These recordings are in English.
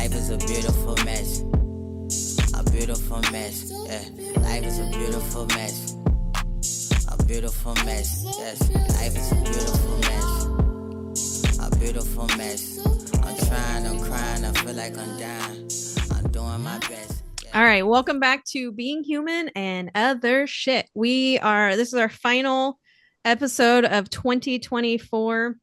Life is a beautiful mess. A beautiful mess. Yeah. Life is a beautiful mess. A beautiful mess. Yes. Life is a beautiful mess. A beautiful mess. I'm trying, I'm crying, I feel like I'm dying. I'm doing my best. All right, welcome back to Being Human and Other Shit. This is our final episode of 2024.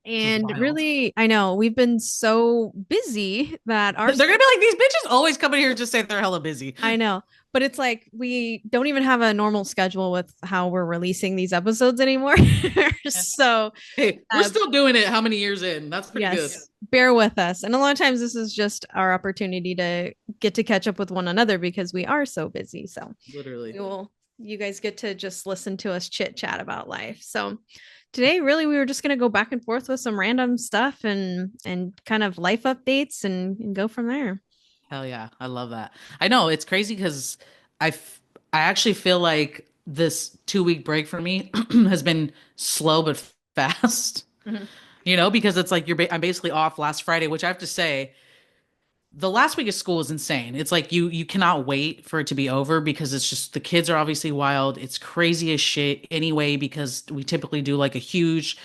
This is And wild. really, I know we've been so busy that They're gonna be like, these bitches always come in here and just say they're hella busy. I know, but it's like we don't even have a normal schedule with how we're releasing these episodes anymore. So, Hey, we're still doing it how many years in? That's pretty good. yes, bear with us. And a lot of times this is just our opportunity to get to catch up with one another because we are so busy. So Literally. you guys get to just listen to us chit chat about life. So today really we were just going to go back and forth with some random stuff and kind of life updates and go from there. Hell yeah. I love that. I know it's crazy because I actually feel like this 2 week break for me has been slow but fast. Mhm. Because it's like I'm basically off last Friday, which I have to say the last week of school is insane. It's like you cannot wait for it to be over because it's just the kids are obviously wild. It's crazy as shit anyway because we typically do like a huge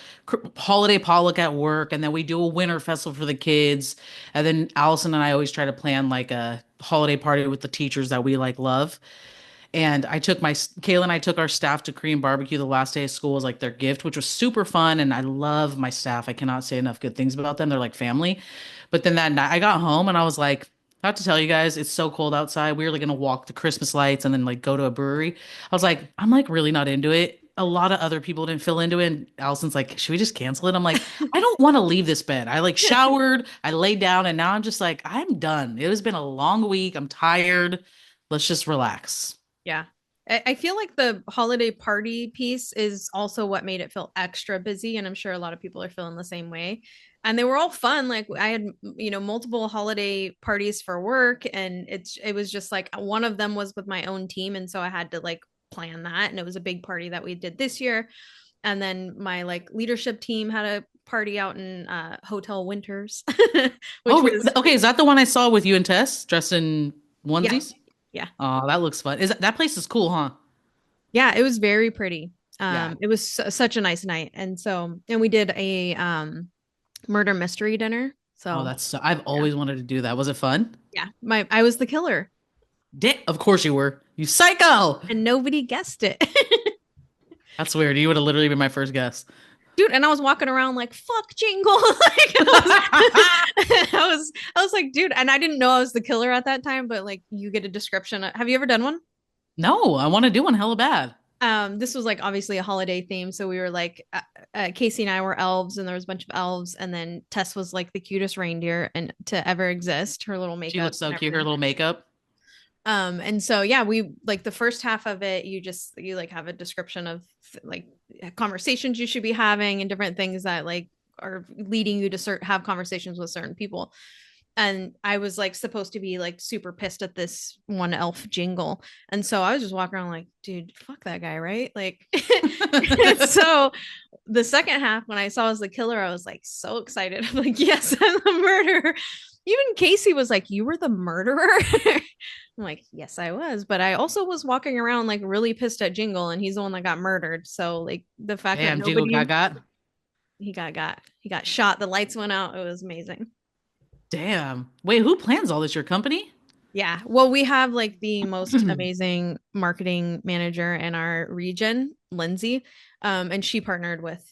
holiday potluck at work, and then we do a winter festival for the kids, and then Allison and I always try to plan like a holiday party with the teachers that we like love. And Kayla and I took our staff to Korean barbecue the last day of school as like their gift, which was super fun. And I love my staff. I cannot say enough good things about them. They're like family. But then that night I got home and I was like, I have to tell you guys, it's so cold outside. We were like gonna walk the Christmas lights and then like go to a brewery. I was like, I'm like really not into it. A lot of other people didn't feel into it. And Allison's like, should we just cancel it? I'm like, I don't want to leave this bed. I like showered, I laid down, and now I'm just like, I'm done. It has been a long week. I'm tired. Let's just relax. Yeah. I feel like the holiday party piece is also what made it feel extra busy. And I'm sure a lot of people are feeling the same way. And they were all fun. Like I had, multiple holiday parties for work. And it was just like one of them was with my own team. And so I had to like plan that. And it was a big party that we did this year. And then my like leadership team had a party out in Hotel Winters, which was Okay. Is that the one I saw with you and Tess dressed in yeah, onesies? yeah. Oh, that looks fun. That place is cool, huh? Yeah, it was very pretty. Yeah. It was such a nice night. And we did a murder mystery dinner. Oh, So I've yeah. always wanted to do that. Was it fun? Yeah, I was the killer Of course you were. You psycho. and nobody guessed it. That's weird. You would have literally been my first guess. Dude, and I was walking around like fuck jingle. Like, I was like, dude, and I didn't know I was the killer at that time, but like you get a description. Have you ever done one? No, I want to do one hella bad. This was like obviously a holiday theme, so we were like Casey and I were elves, and there was a bunch of elves, and then Tess was like the cutest reindeer and to ever exist. Her little She makeup looks so and cute. Her everything. little makeup. And so yeah, we like the first half of it, you like have a description of like conversations you should be having and different things that like are leading you to have conversations with certain people. And I was like supposed to be like super pissed at this one elf jingle. And so I was just walking around like, dude, fuck that guy, right? Like so the second half when I saw I was the killer, I was like so excited. I'm like, yes, I'm the murderer. Even Casey was like, you were the murderer. I'm like, yes, I was. But I also was walking around like really pissed at Jingle, and he's the one that got murdered. So like the fact that Damn, Jingle nobody got. he got shot, the lights went out. It was amazing. Damn. Wait, who plans all this? Your company? Yeah. Well, we have like the most amazing marketing manager in our region, Lindsay. And she partnered with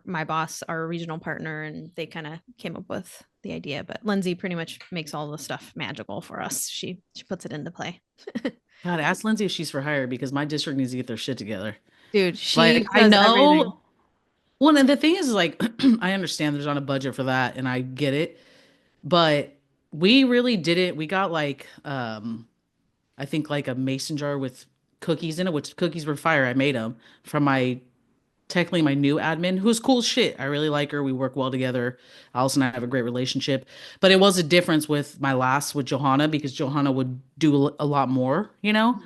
my boss, our regional partner, and they kind of came up with the idea. But Lindsay pretty much makes all the stuff magical for us. She puts it into play. God, ask Lindsay if she's for hire because my district needs to get their shit together. Dude, she Like, I does everything. know. Well, and the thing is, like, I understand there's not a budget for that, and I get it, but we really did it. We got like, I think like a mason jar with cookies in it, which cookies were fire. I made them from technically my new admin, who's cool as shit. I really like her. We work well together. Allison and I have a great relationship. But it was a difference with my last with Johanna because Johanna would do a lot more, you know?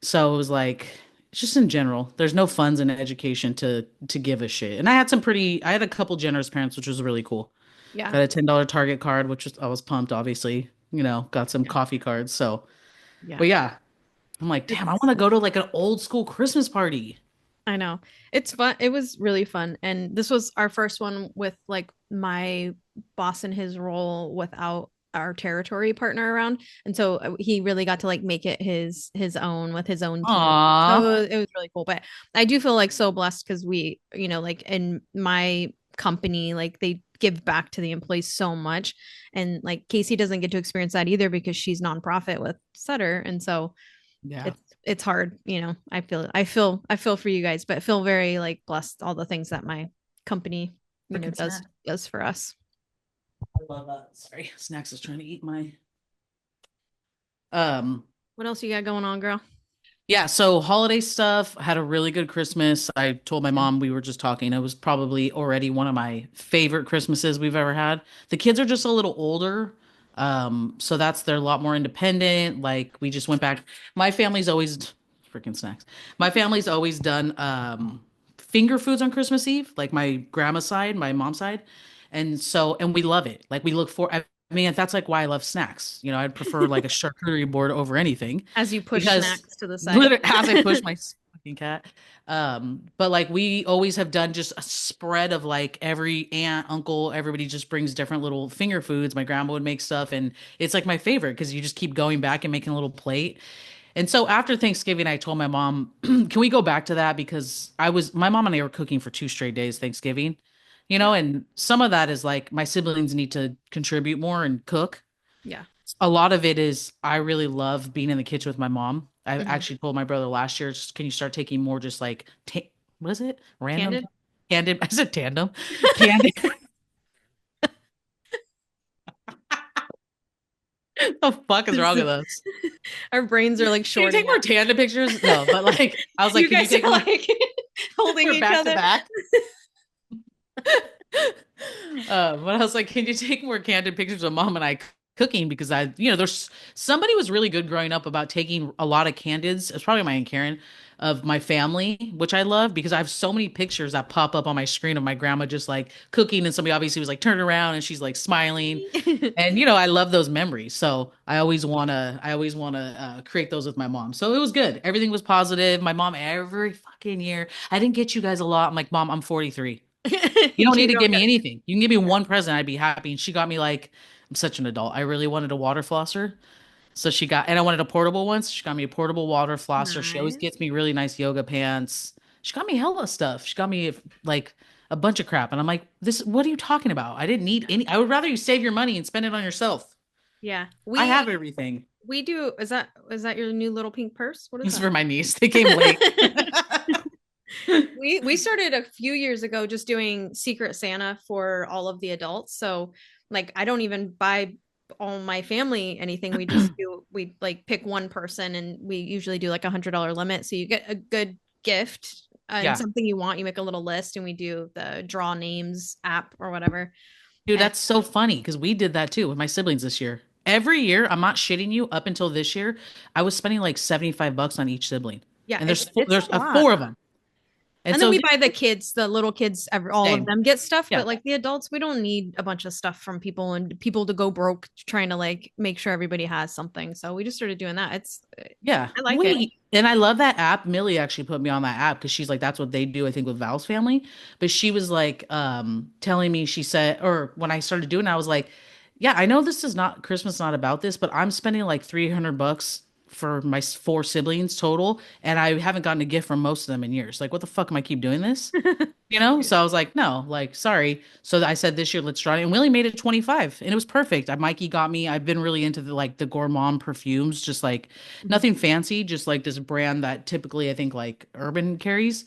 So it was like just in general, there's no funds in education to give a shit. And I had a couple generous parents, which was really cool. Yeah. Got a $10 Target card, which was I was pumped, obviously. Got some Yeah. coffee cards. So, Yeah. but yeah, I'm like, damn, I It's want to go to like an old school Christmas party. I know. It's fun. It was really fun. And this was our first one with like my boss in his role without our territory partner around. And so he really got to like make it his own with his own team. So Aw. it was really cool. But I do feel like so blessed because we, like in my company, like they give back to the employees so much. And like Casey doesn't get to experience that either because she's nonprofit with Sutter. And so Yeah. it's hard, I feel for you guys, but I feel very like blessed all the things that my company, Freaking does snack. does for us. I love that. Sorry, Snacks is trying to eat my um What else you got going on, girl? Yeah, so holiday stuff, had a really good Christmas. I told my mom we were just talking. It was probably already one of my favorite Christmases we've ever had. The kids are just a little older. So they're a lot more independent. Like we just went back. My family's always freaking snacks. My family's always done finger foods on Christmas Eve, like my grandma's side, my mom's side. And we love it. Like we look for I mean, that's like why I love snacks. I'd prefer like a charcuterie board over anything As you push because snacks to the side. literally as I push my fucking cat. But like we always have done just a spread of like every aunt, uncle, everybody just brings different little finger foods. My grandma would make stuff, and it's like my favorite because you just keep going back and making a little plate. And so after Thanksgiving, I told my mom, "Can we go back to that?" Because my mom and I were cooking for 2 straight days Thanksgiving, Yeah. and some of that is like my siblings need to contribute more and cook. Yeah. A lot of it is I really love being in the kitchen with my mom. I Hmm. actually told my brother last year, can you start taking more just like what is it? Random Candid. candid. I said tandem. Candid. The fuck is wrong with us? Our brains are like Can you take shorting more up. tandem pictures? No, but like I was like, You can you guys are take more like holding each back to other. back? But I was like, can you take more candid pictures of mom and I cooking? Because there's somebody was really good growing up about taking a lot of candids. It's probably my Aunt Karen of my family, which I love because I have so many pictures that pop up on my screen of my grandma just like cooking, and somebody obviously was like turned around and she's like smiling, and I love those memories. So I always wanna create those with my mom. So it was good. Everything was positive. My mom every fucking year. I didn't get you guys a lot. I'm like, Mom, I'm 43. You don't need You to don't give me get anything. You can give me one present, I'd be happy. And she got me like, I'm such an adult. I really wanted a water flosser. And I wanted a portable one. So she got me a portable water flosser. She always nice. gets me really nice yoga pants. She got me hella stuff. She got me like a bunch of crap. And I'm like, what are you talking about? I didn't need any. I would rather you save your money and spend it on yourself. Yeah. I We have everything. we do is that your new little pink purse? What is This is that? for my niece. They came late. We started a few years ago just doing Secret Santa for all of the adults. So like I don't even buy all my family anything. We like pick one person and we usually do like $100 limit. So you get a good gift and Yeah. something you want. You make a little list and we do the draw names app or whatever. Dude, And that's so funny because we did that too with my siblings this year. Every year, I'm not shitting you, up until this year, I was spending like 75 bucks on each sibling. yeah, And it's there's a lot. four of them. And And then so we buy the kids, the little kids, all of same. them get stuff, Yeah. but like the adults, we don't need a bunch of stuff from people and people to go broke trying to like make sure everybody has something. So we just started doing that. Yeah. I like it. And I love that app. Millie actually put me on that app because she's like, that's what they do, I think, with Val's family. But she was like, telling me, she said, or when I started doing it, I was like, yeah, I know this is not Christmas, not about this, but I'm spending like 300 bucks for my four siblings total, and I haven't gotten a gift from most of them in years. Like, what the fuck am I keep doing this? So I was like, no, like, sorry. So I said this year, let's try it. And we only made it 25 and it was perfect. Mikey got me, I've been really into the gourmand perfumes, just like Mhm. nothing fancy, just like this brand that typically I think like Urban carries.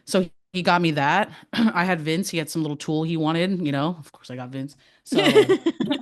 So he got me that. I had Vince, he had some little tool he wanted, of course I got Vince. So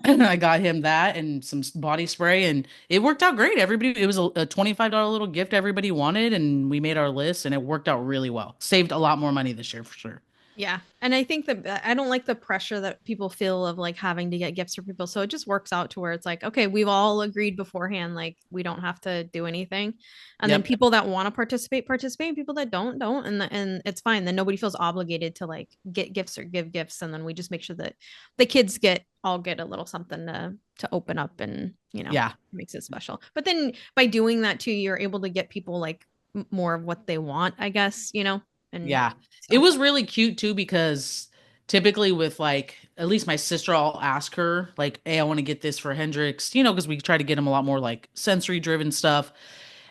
I got him that and some body spray, and it worked out great. It was a $25 little gift everybody wanted, and we made our list and it worked out really well. Saved a lot more money this year for sure. Yeah. And I think that I don't like the pressure that people feel of like having to get gifts for people. So it just works out to where it's like, okay, we've all agreed beforehand, like we don't have to do anything. And then Yep. people that want to participate, participate, and people that don't. And it's fine. Then nobody feels obligated to like get gifts or give gifts. And then we just make sure that the kids get a little something to open up and, Yeah. makes it special. But then by doing that too, you're able to get people like more of what they want, I guess, and Yeah. It so was really cute too because typically with like at least my sister, I'll ask her like, "Hey, I want to get this for Hendrix," because we try to get him a lot more like sensory driven stuff.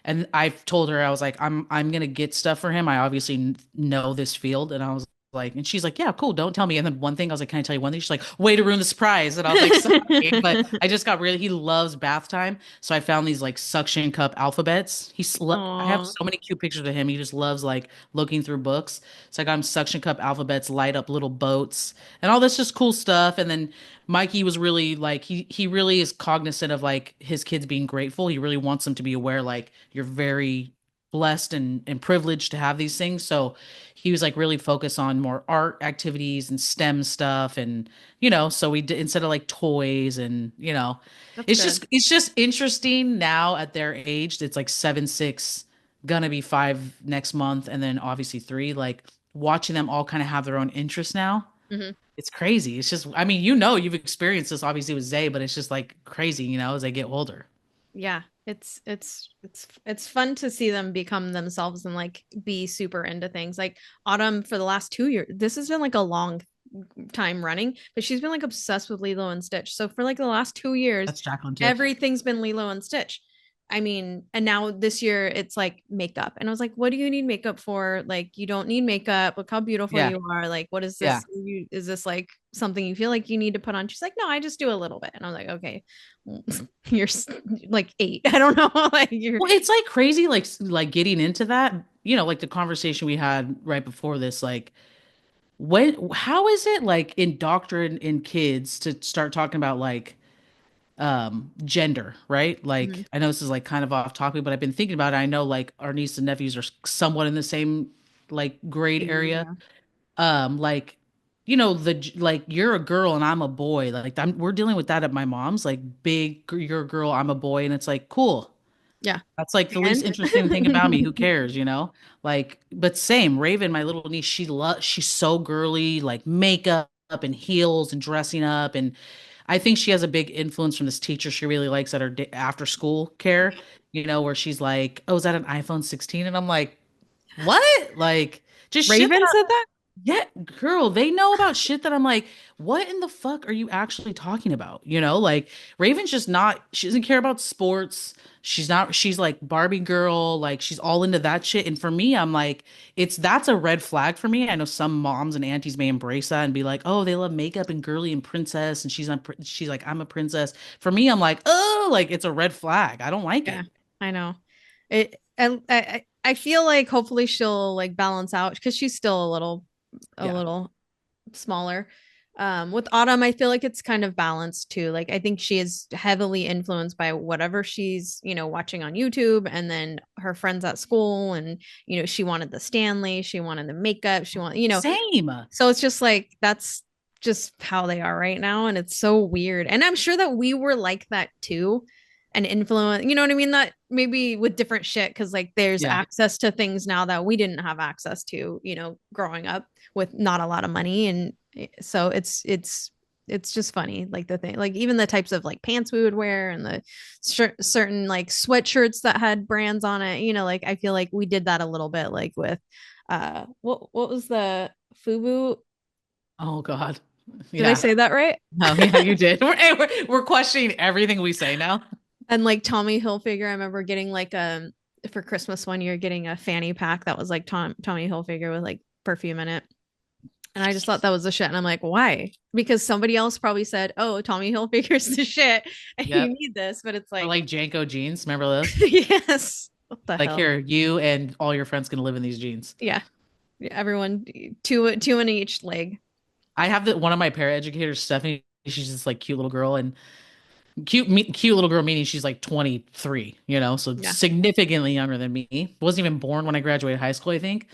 And I've told her I was like, I'm gonna get stuff for him. I obviously know this field, and I was like, and she's like, yeah, cool. Don't tell me. And then one thing I was like, can I tell you one thing? She's like, way to ruin the surprise. And I was like, sorry, but I just got really. He loves bath time, so I found these like suction cup alphabets. I have Oh, so many cute pictures of him. He just loves like looking through books. So I got him suction cup alphabets, light up little boats, and all this just cool stuff. And then Mikey was really like he really is cognizant of like his kids being grateful. He really wants them to be aware like you're very blessed and privileged to have these things. So he was like really focused on more art activities and STEM stuff and so we did instead of like toys and that's it's good. just interesting now at their age. It's like 7, 6, gonna be 5 next month and then obviously 3 like watching them all kind of have their own interests now. Hmm. It's crazy. It's just, I mean, you've experienced this obviously with Zay, but it's just like crazy, as they get older. Yeah, it's fun to see them become themselves and like be super into things. Like Autumn for the last 2 years, this has been like a long time running, but she's been like obsessed with Lilo and Stitch. So for like the last 2 years, That's Jacqueline too. everything's been Lilo and Stitch. I mean, and now this year it's like makeup. And I was like, what do you need makeup for? Like, you don't need makeup. Look how beautiful Yeah. you are. Like, what is Yeah. this? Is this like something you feel like you need to put on? She's like, no, I just do a little bit. And I was like, okay, you're like 8. I don't know. Like you're Well, it's like crazy, like getting into that, like the conversation we had right before this, like how is it like indoctrinating in kids to start talking about like gender, right? Mhm. Like I know this is like kind of off topic, but I've been thinking about it. I know like our nieces and nephews are somewhat in the same like grade area. Yeah. Like like you're a girl and I'm a boy. Like we're dealing with that at my mom's, like big you're a girl, I'm a boy, and it's like cool. Yeah. That's like the least And interesting thing about me. Who cares, Like, but same, Raven, my little niece, she's so girly, like makeup and heels and dressing up. And I think she has a big influence from this teacher she really likes at her after school care, where she's like, oh, is that an iPhone 16? And I'm like, what? Like, just shit that Raven said that? yeah, girl, they know about shit that I'm like, what in the fuck are you actually talking about? Like Raven's just not, she doesn't care about sports. She's like Barbie girl, like she's all into that shit. And for me, I'm like, that's a red flag for me. I know some moms and aunties may embrace that and be like, oh, they love makeup and girly and princess. And she's like, I'm a princess. For me, I'm like, oh, like it's a red flag. I don't like Yeah, it. I know. I feel like hopefully she'll like balance out because she's still a Yeah. little smaller. With Autumn, I feel like it's kind of balanced too. Like I think she is heavily influenced by whatever she's, watching on YouTube and then her friends at school and she wanted the Stanley, she wanted the makeup, she wanted, Same. so it's just like that's just how they are right now. And it's so weird. And I'm sure that we were like that too. And influence, you know what I mean? That maybe with different shit, because like there's Yeah. access to things now that we didn't have access to, growing up with not a lot of money. And so it's just funny, like the thing, like even the types of like pants we would wear and the certain like sweatshirts that had brands on it, like I feel like we did that a little bit, like with what was the FUBU? Oh God. Did I Yeah. say that right? No, yeah, you did. We're questioning everything we say now. And like Tommy Hilfiger, I remember getting like for Christmas one year getting a fanny pack that was like Tommy Hilfiger with like perfume in it. And I just thought that was the shit. And I'm like, why? Because somebody else probably said, oh, Tommy Hilfiger's the shit and you Yep. need this. But it's Or like, like Janko jeans. Remember those? yes. What the Like hell? here, you and all your friends can live in these jeans. Yeah. Everyone two in each leg. I have one of my paraeducators, Stephanie. She's just like cute little girl and cute little girl, meaning she's like 23, so Yeah. significantly younger than me. Wasn't even born when I graduated high school, I think.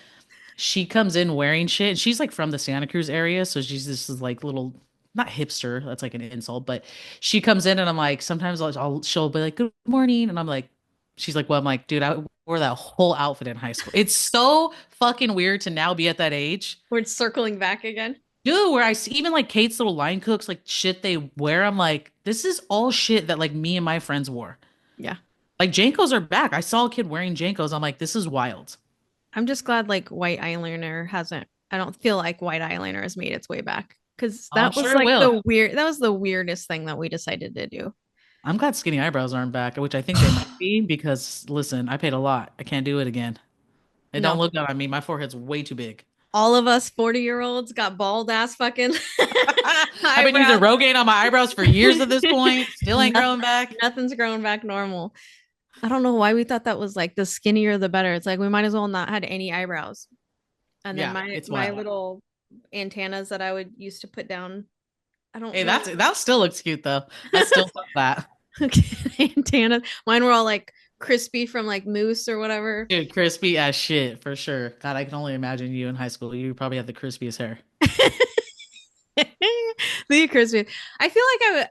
She comes in wearing shit. And she's like from the Santa Cruz area, so she's this is like little not hipster. That's like an insult, but she comes in and I'm like, sometimes she'll be like, "Good morning," and I'm like, she's like, "Well," I'm like, "Dude, I wore that whole outfit in high school." It's so fucking weird to now be at that age. We're circling back again. Dude, where I see even like Kate's little line cooks, like shit they wear, I'm like, this is all shit that like me and my friends wore. Yeah. Like Jankos are back. I saw a kid wearing Jankos. I'm like, this is wild. I'm just glad like white eyeliner hasn't, I don't feel like white eyeliner has made its way back because Oh, I'm that was sure it like will. that was the weirdest thing that we decided to do. I'm glad skinny eyebrows aren't back, which I think they might be because listen, I paid a lot. I can't do it again. It don't No, look good on me. My forehead's way too big. all of us 40-year-olds got bald ass fucking I've been using eyebrows. Rogaine on my eyebrows for years at this point. Still ain't growing back. Nothing's growing back normal. I don't know why we thought that was like the skinnier the better. It's like we might as well not had any eyebrows. And then Yeah, my it's my wild. little antennas that I would used to put down. I don't Hey, know. that still looks cute though. I still love that. Antennas. Mine were all like crispy from like mousse or whatever. Dude, crispy as shit for sure. God, I can only imagine you in high school. You probably had the crispiest hair. The crispy. I feel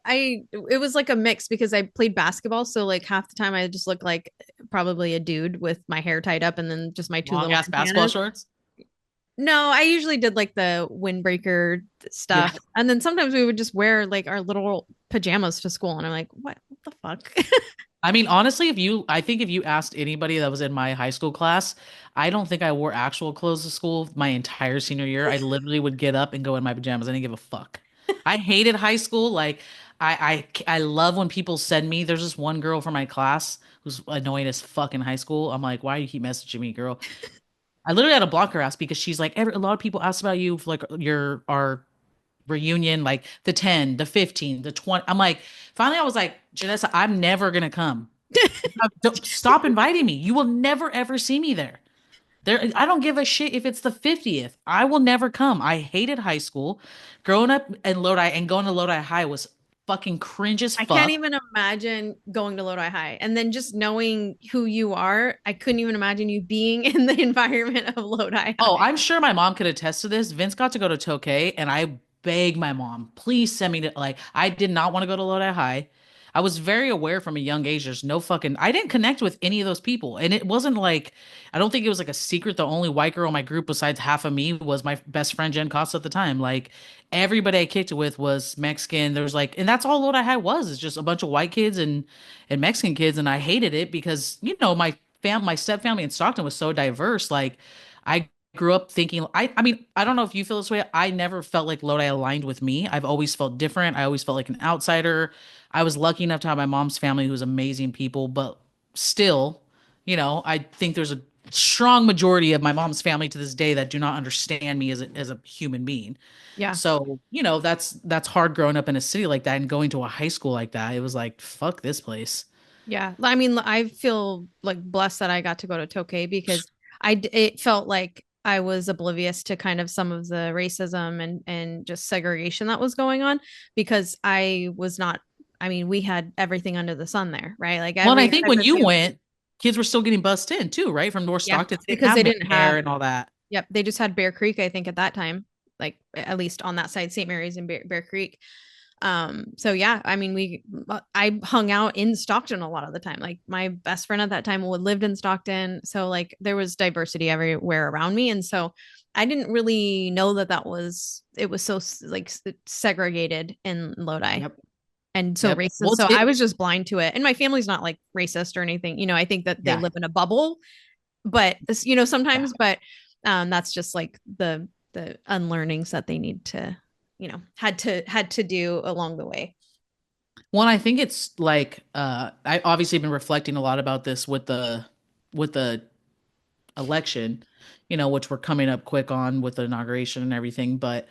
like it was like a mix because I played basketball, so like half the time I just looked like probably a dude with my hair tied up and then just my two Long little ass basketball antennas. shorts. No, I usually did like the windbreaker Yeah. stuff. And then sometimes we would just wear like our little pajamas to school. And I'm like, what the fuck? I mean, honestly, I think if you asked anybody that was in my high school class, I don't think I wore actual clothes to school my entire senior year. I literally would get up and go in my pajamas. I didn't give a fuck. I hated high school. Like, I love when people send me. There's this one girl from my class who's annoying as fuck in high school. I'm like, why do you keep messaging me, girl? I literally had to block her ass because she's like, a lot of people ask about you for like our reunion, like the 10, the 15, the 20. I'm like, finally, I was like, Janessa, I'm never gonna come. Stop inviting me. You will never ever see me there. I don't give a shit if it's the 50th. I will never come. I hated high school. Growing up in Lodi and going to Lodi High was fucking cringe as I can't fuck. even imagine going to Lodi High. And then just knowing who you are, I couldn't even imagine you being in the environment of Lodi Oh, High. I'm sure my mom could attest to this. Vince got to go to Tokay, and I begged my mom, please send me to like I did not want to go to Lodi High. I was very aware from a young age there's no fucking I didn't connect with any of those people. And it wasn't like I don't think it was like a secret. The only white girl in my group besides half of me was my best friend Jen Costa at the time. Like everybody I kicked it with was Mexican. There was like and that's all Lodi High was, is just a bunch of white kids and Mexican kids. And I hated it because, my step family in Stockton was so diverse. Like I grew up thinking I mean, I don't know if you feel this way. I never felt like Lodi aligned with me. I've always felt different. I always felt like an outsider. I was lucky enough to have my mom's family who's amazing people, but still, I think there's a strong majority of my mom's family to this day that do not understand me as a human being. Yeah. So, that's hard growing up in a city like that and going to a high school like that. It was like, fuck this place. Yeah. I mean, I feel like blessed that I got to go to Tokay because it felt like I was oblivious to kind of some of the racism and just segregation that was going on because I was not, I mean, we had everything under the sun there, right? Like Well, and I every think type when of you went, kids were still getting bussed in too, right? From North yeah, Stockton. They didn't because have they didn't Air have, and all that. yep, they just had Bear Creek, I think at that time, like at least on that side, St. Mary's and Bear Creek. So yeah, I mean, I hung out in Stockton a lot of the time. Like my best friend at that time lived in Stockton. So like there was diversity everywhere around me. And so I didn't really know it was so like segregated in Lodi Yep. and so Yep. racist. Well, So I was just blind to it. And my family's not like racist or anything. I think that they yeah. live in a bubble, but Yeah. sometimes, but that's just like the unlearnings that they need to, had to do along the way. Well, I think it's like I obviously been reflecting a lot about this with the election, which we're coming up quick on with the inauguration and everything. But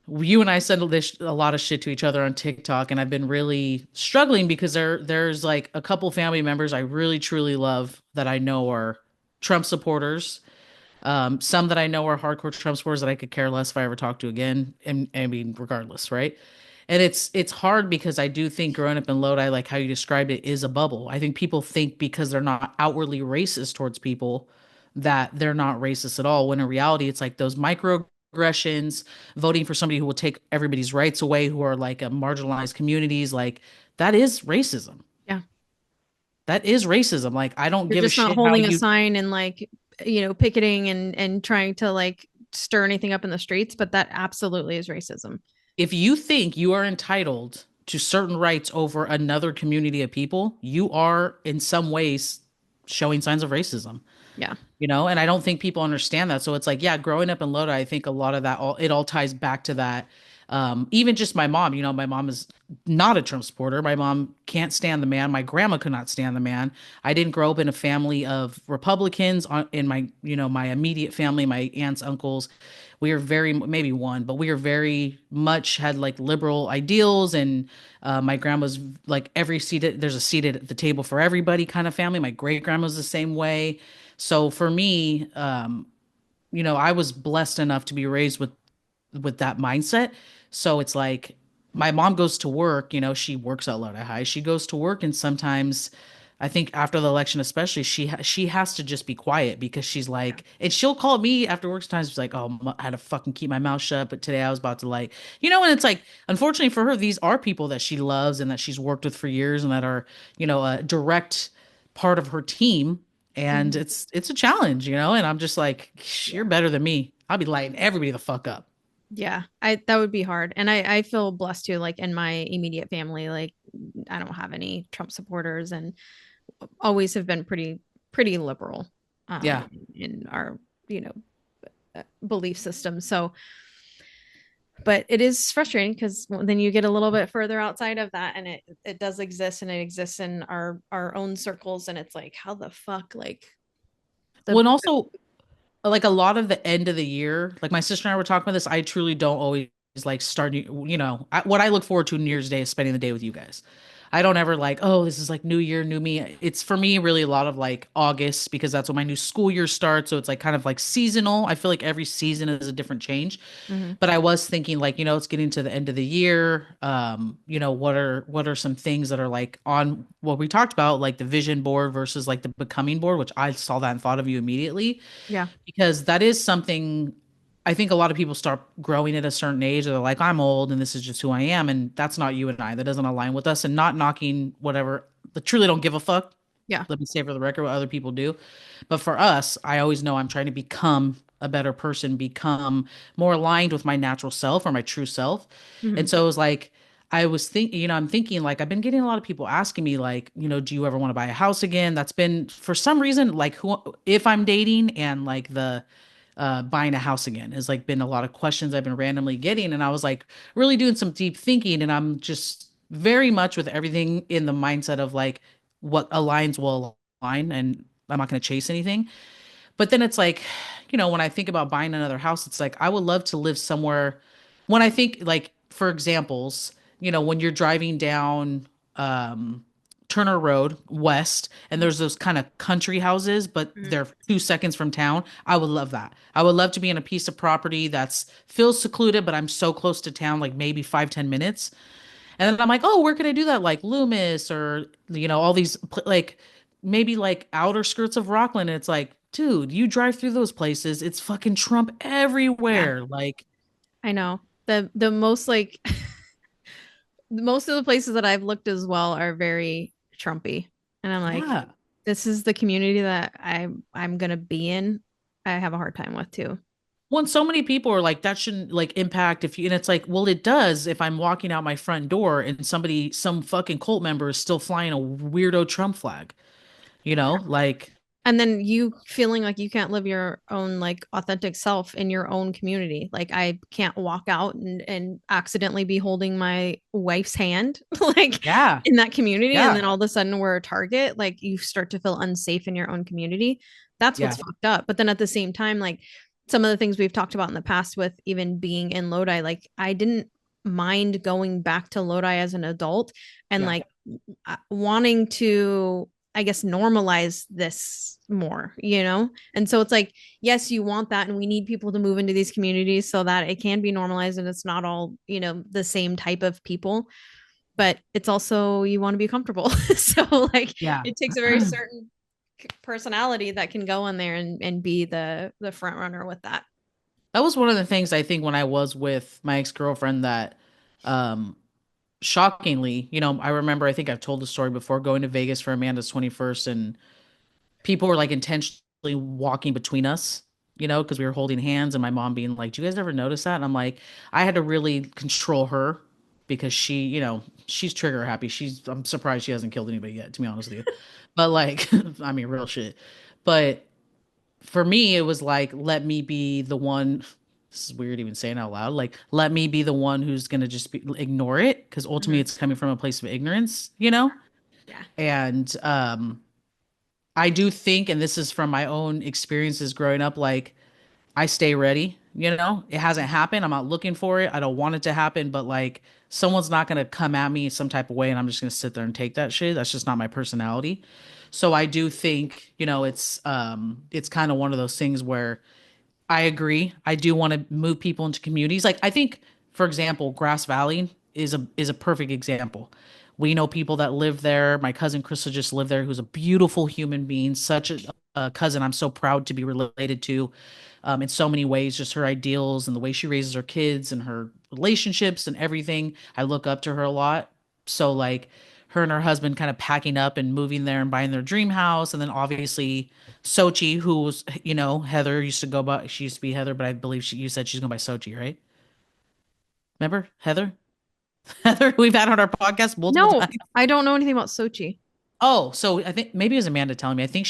you and I said a lot of shit to each other on TikTok, and I've been really struggling because there's like a couple family members I really truly love that I know are Trump supporters. Some that I know are hardcore Trump supporters that I could care less if I ever talk to again. And I mean, regardless, right? And it's hard because I do think growing up in Lodi, like how you described it, is a bubble. I think people think because they're not outwardly racist towards people that they're not racist at all, when in reality it's like those microaggressions, voting for somebody who will take everybody's rights away, who are like a marginalized communities, like that is racism. Yeah. That is racism. Like I don't You're give a just not shit how holding a you, sign and like, picketing and trying to like stir anything up in the streets, but that absolutely is racism. if you think you are entitled to certain rights over another community of people, you are in some ways showing signs of racism. Yeah. And I don't think people understand that. So it's like, yeah, growing up in Lodi, I think a lot of that all ties back to that. Even just my mom, my mom is not a Trump supporter. My mom can't stand the man. My grandma could not stand the man. I didn't grow up in a family of Republicans in my immediate family, my aunts, uncles. We are very, maybe one, but we are very much had like liberal ideals. And my grandma's like there's a seat at the table for everybody kind of family. My great grandma's the same way. So for me, I was blessed enough to be raised with that mindset. So it's like my mom goes to work, she works at Lodi High. She goes to work and sometimes I think after the election especially she has to just be quiet because she's like, and she'll call me after work sometimes she's like, "Oh, I had to fucking keep my mouth shut, but today I was about to like," and it's like unfortunately for her these are people that she loves and that she's worked with for years and that are, a direct part of her team, and Mhm. it's a challenge, and I'm just like, Yeah. you're better than me. I'll be lighting everybody the fuck up. Yeah, I that would be hard. And I feel blessed too, like in my immediate family, like I don't have any Trump supporters and always have been pretty liberal Yeah. in our, you know, belief system. So, but it is frustrating because then you get a little bit further outside of that and it does exist and it exists in our own circles and it's like how the fuck like Well, the and also like a lot of the end of the year, like my sister and I were talking about this, I truly don't always like start, what I look forward to New Year's Day is spending the day with you guys. I don't ever like, oh, this is like new year, new me. It's for me really a lot of like August because that's when my new school year starts. So it's like kind of like seasonal. I feel like every season is a different change. Mhm. But I was thinking like, it's getting to the end of the year. What are some things that are like on what we talked about, like the vision board versus like the becoming board, which I saw that and thought of you immediately Yeah. because that is something I think a lot of people start growing at a certain age. They're like, I'm old and this is just who I am. And that's not you and I. That doesn't align with us and not knocking whatever. I truly don't give a fuck. Yeah. Let me say for the record what other people do. But for us, I always know I'm trying to become a better person, become more aligned with my natural self or my true self. And Mhm. so it was like, I was thinking, I'm thinking like I've been getting a lot of people asking me like, do you ever want to buy a house again? That's been for some reason like who if I'm dating and like the buying a house again has like been a lot of questions I've been randomly getting. And I was like really doing some deep thinking and I'm just very much with everything in the mindset of like what aligns will align and I'm not going to chase anything. But then it's like, when I think about buying another house, it's like I would love to live somewhere. When I think like, for examples, when you're driving down Turner Road west and there's those kind of country houses, but Mhm. they're 2 seconds from town. I would love that. I would love to be in a piece of property that's feels secluded, but I'm so close to town, like maybe 5-10 minutes. And then I'm like, oh, where could I do that? Like Loomis or, all these like maybe like outer skirts of Rockland. And it's like, dude, you drive through those places, it's fucking Trump Yeah. everywhere. Like, I know. The most like most of the places that I've looked as well are very Trumpy. And I'm like, yeah. this is the community that I'm gonna be in. I have a hard time with too. When so many people are like, that shouldn't like impact if you, and it's like, well, it does if I'm walking out my front door and some fucking cult member is still flying a weirdo Trump flag, like, And then you feeling like you can't live your own like authentic self in your own community. Like I can't walk out and accidentally be holding my wife's hand like yeah, in that community and yeah, then all of a sudden we're a target, like you start to feel unsafe in your own community. That's what's yeah, fucked up. But then at the same time, like some of the things we've talked about in the past with even being in Lodi, like I didn't mind going back to Lodi as an adult and yeah. like wanting to, I guess, normalize this more, you know? And so it's like, yes, you want that. And we need people to move into these communities so that it can be normalized and it's not all, the same type of people. But it's also, you want to be comfortable. So, like, Yeah. it takes a very certain personality that can go in there and be the front runner with that. That was one of the things I think when I was with my ex-girlfriend that um shockingly, I remember I think I've told the story before going to Vegas for Amanda's 21st and people were like intentionally walking between us, because we were holding hands and my mom being like, "Do you guys ever notice that?" And I'm like, I had to really control her because she's trigger happy. I'm surprised she hasn't killed anybody yet, to be honest with you. But like, I mean, real shit. But for me, it was like, let me be the one. This is weird even saying out loud. Like, let me be the one who's gonna just ignore it because ultimately Mhm. it's coming from a place of ignorance. Yeah. And I do think, and this is from my own experiences growing up, like I stay ready. It hasn't happened. I'm not looking for it. I don't want it to happen, but like someone's not gonna come at me some type of way, and I'm just gonna sit there and take that shit. That's just not my personality. So I do think, it's kind of one of those things where I agree. I do want to move people into communities. Like I think, for example, Grass Valley is a perfect example. We know people that live there. My cousin Crystal just lived there, who's a beautiful human being, such a cousin I'm so proud to be related to, in so many ways. Just her ideals and the way she raises her kids and her relationships and everything. I look up to her a lot. So like her and her husband kind of packing up and moving there and buying their dream house, and then obviously Sochi, who was, Heather used to go by, she used to be Heather, but I believe you said she's going by Sochi, right? Remember Heather? Heather, we've had on our podcast multiple No, times. I don't know anything about Sochi. Oh, so I think maybe it was Amanda telling me. I think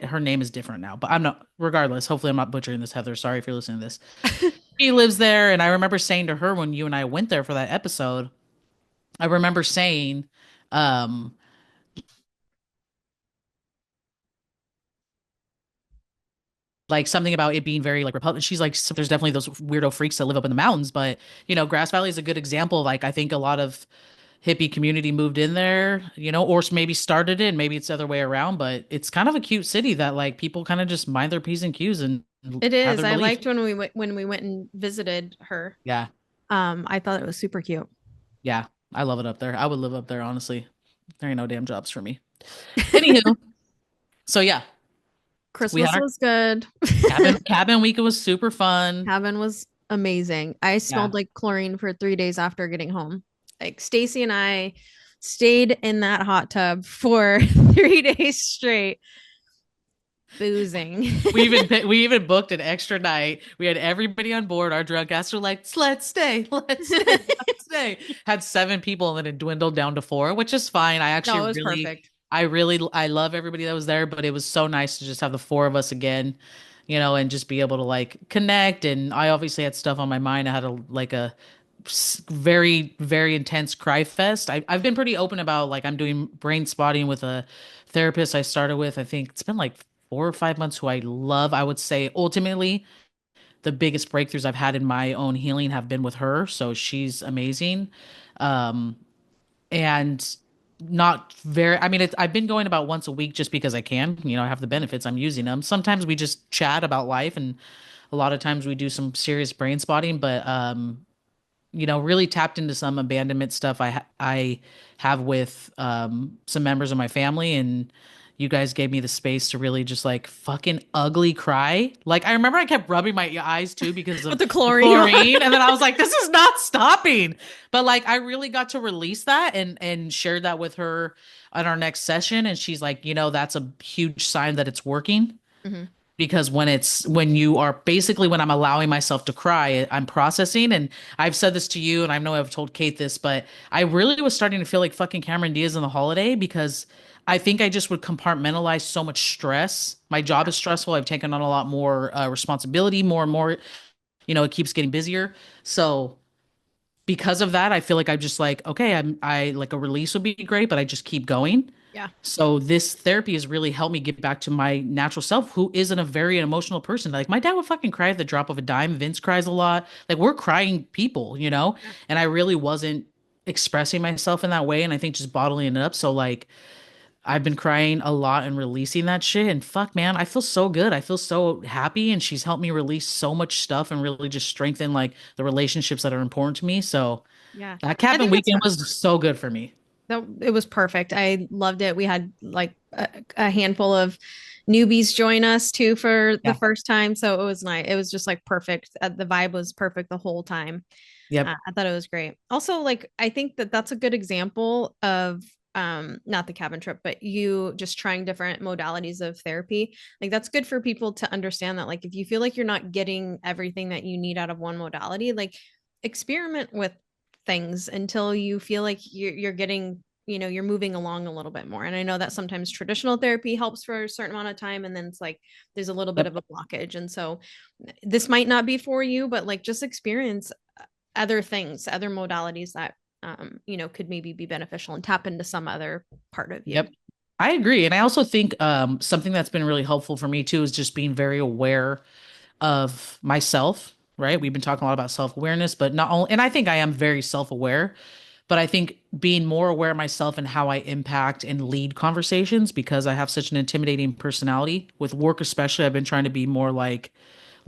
her name is different now, but I'm not, regardless. Hopefully, I'm not butchering this, Heather. Sorry if you're listening to this. She lives there. And I remember saying to her when you and I went there for that episode, I remember saying, um, like something about it being very like Republican. She's like, so there's definitely those weirdo freaks that live up in the mountains, but Grass Valley is a good example. Like, I think a lot of hippie community moved in there, or maybe started it, and maybe it's the other way around, but it's kind of a cute city that like people kind of just mind their P's and Q's and It have is. their I belief. liked when we went and visited her. Yeah. I thought it was super cute. Yeah. I love it up there. I would live up there, honestly. There ain't no damn jobs for me. Anywho, so yeah, we had Christmas our was good. cabin week. It was super fun. Cabin was amazing. I Yeah. smelled like chlorine for 3 days after getting home. Like Stacy and I stayed in that hot tub for 3 days straight, boozing. We even booked an extra night. We had everybody on board. Our drunk ass were like, let's stay, let's stay, let's stay. Had 7 people and then it dwindled down to 4, which is fine. No, it was perfect. I love everybody that was there, but it was so nice to just have the 4 of us again, and just be able to like connect. And I obviously had stuff on my mind. I had a very, very intense cry fest. I've been pretty open about like I'm doing brain spotting with a therapist I started with. I think it's been like 4 or 5 months who I love. I would say ultimately the biggest breakthroughs I've had in my own healing have been with her. So she's amazing. Um, and not very, I mean, I've been going about once a week just because I can, I have the benefits, I'm using them. Sometimes we just chat about life and a lot of times we do some serious brain spotting, but really tapped into some abandonment stuff I have with some members of my family, and you guys gave me the space to really just like fucking ugly cry. Like I remember I kept rubbing my eyes too because With of the the chlorine. chlorine, and then I was like, this is not stopping. But like I really got to release that and shared that with her on our next session, and she's like, that's a huge sign that it's working Mhm. because when I'm allowing myself to cry, I'm processing. And I've said this to you, and I know I've told Kate this, but I really was starting to feel like fucking Cameron Diaz in The Holiday because I think I just would compartmentalize so much stress. My job is stressful. I've taken on a lot more responsibility, more and more. It keeps getting busier. So because of that, I feel like I'm just like, okay, I like a release would be great, but I just keep going. Yeah. So this therapy has really helped me get back to my natural self, who isn't a very emotional person. Like my dad would fucking cry at the drop of a dime. Vince cries a lot. Like we're crying people. Yeah. And I really wasn't expressing myself in that way. And I think just bottling it up. So like I've been crying a lot and releasing that shit. And fuck, man, I feel so good. I feel so happy. And she's helped me release so much stuff and really just strengthen like the relationships that are important to me. So Yeah. that I cabin think it's weekend was so good for me. That it was perfect. I loved it. We had like a handful of newbies join us too for the Yeah. first time, so it was nice. It was just like perfect. The vibe was perfect the whole time. Yep. I thought it was great. Also, like I think that that's a good example of not the cabin trip, but you just trying different modalities of therapy. Like that's good for people to understand that like if you feel like you're not getting everything that you need out of one modality, like experiment with things until you feel like you're getting, you're moving along a little bit more. And I know that sometimes traditional therapy helps for a certain amount of time and then it's like there's a little bit of Yep. a blockage. And so this might not be for you, but like just experience other things, other modalities that could maybe be beneficial and tap into some other part of you. Yep. I agree. And I also think something that's been really helpful for me too is just being very aware of myself, right? We've been talking a lot about self-awareness, but not only, and I think I am very self-aware, but I think being more aware of myself and how I impact and lead conversations because I have such an intimidating personality with work, especially, I've been trying to be more like,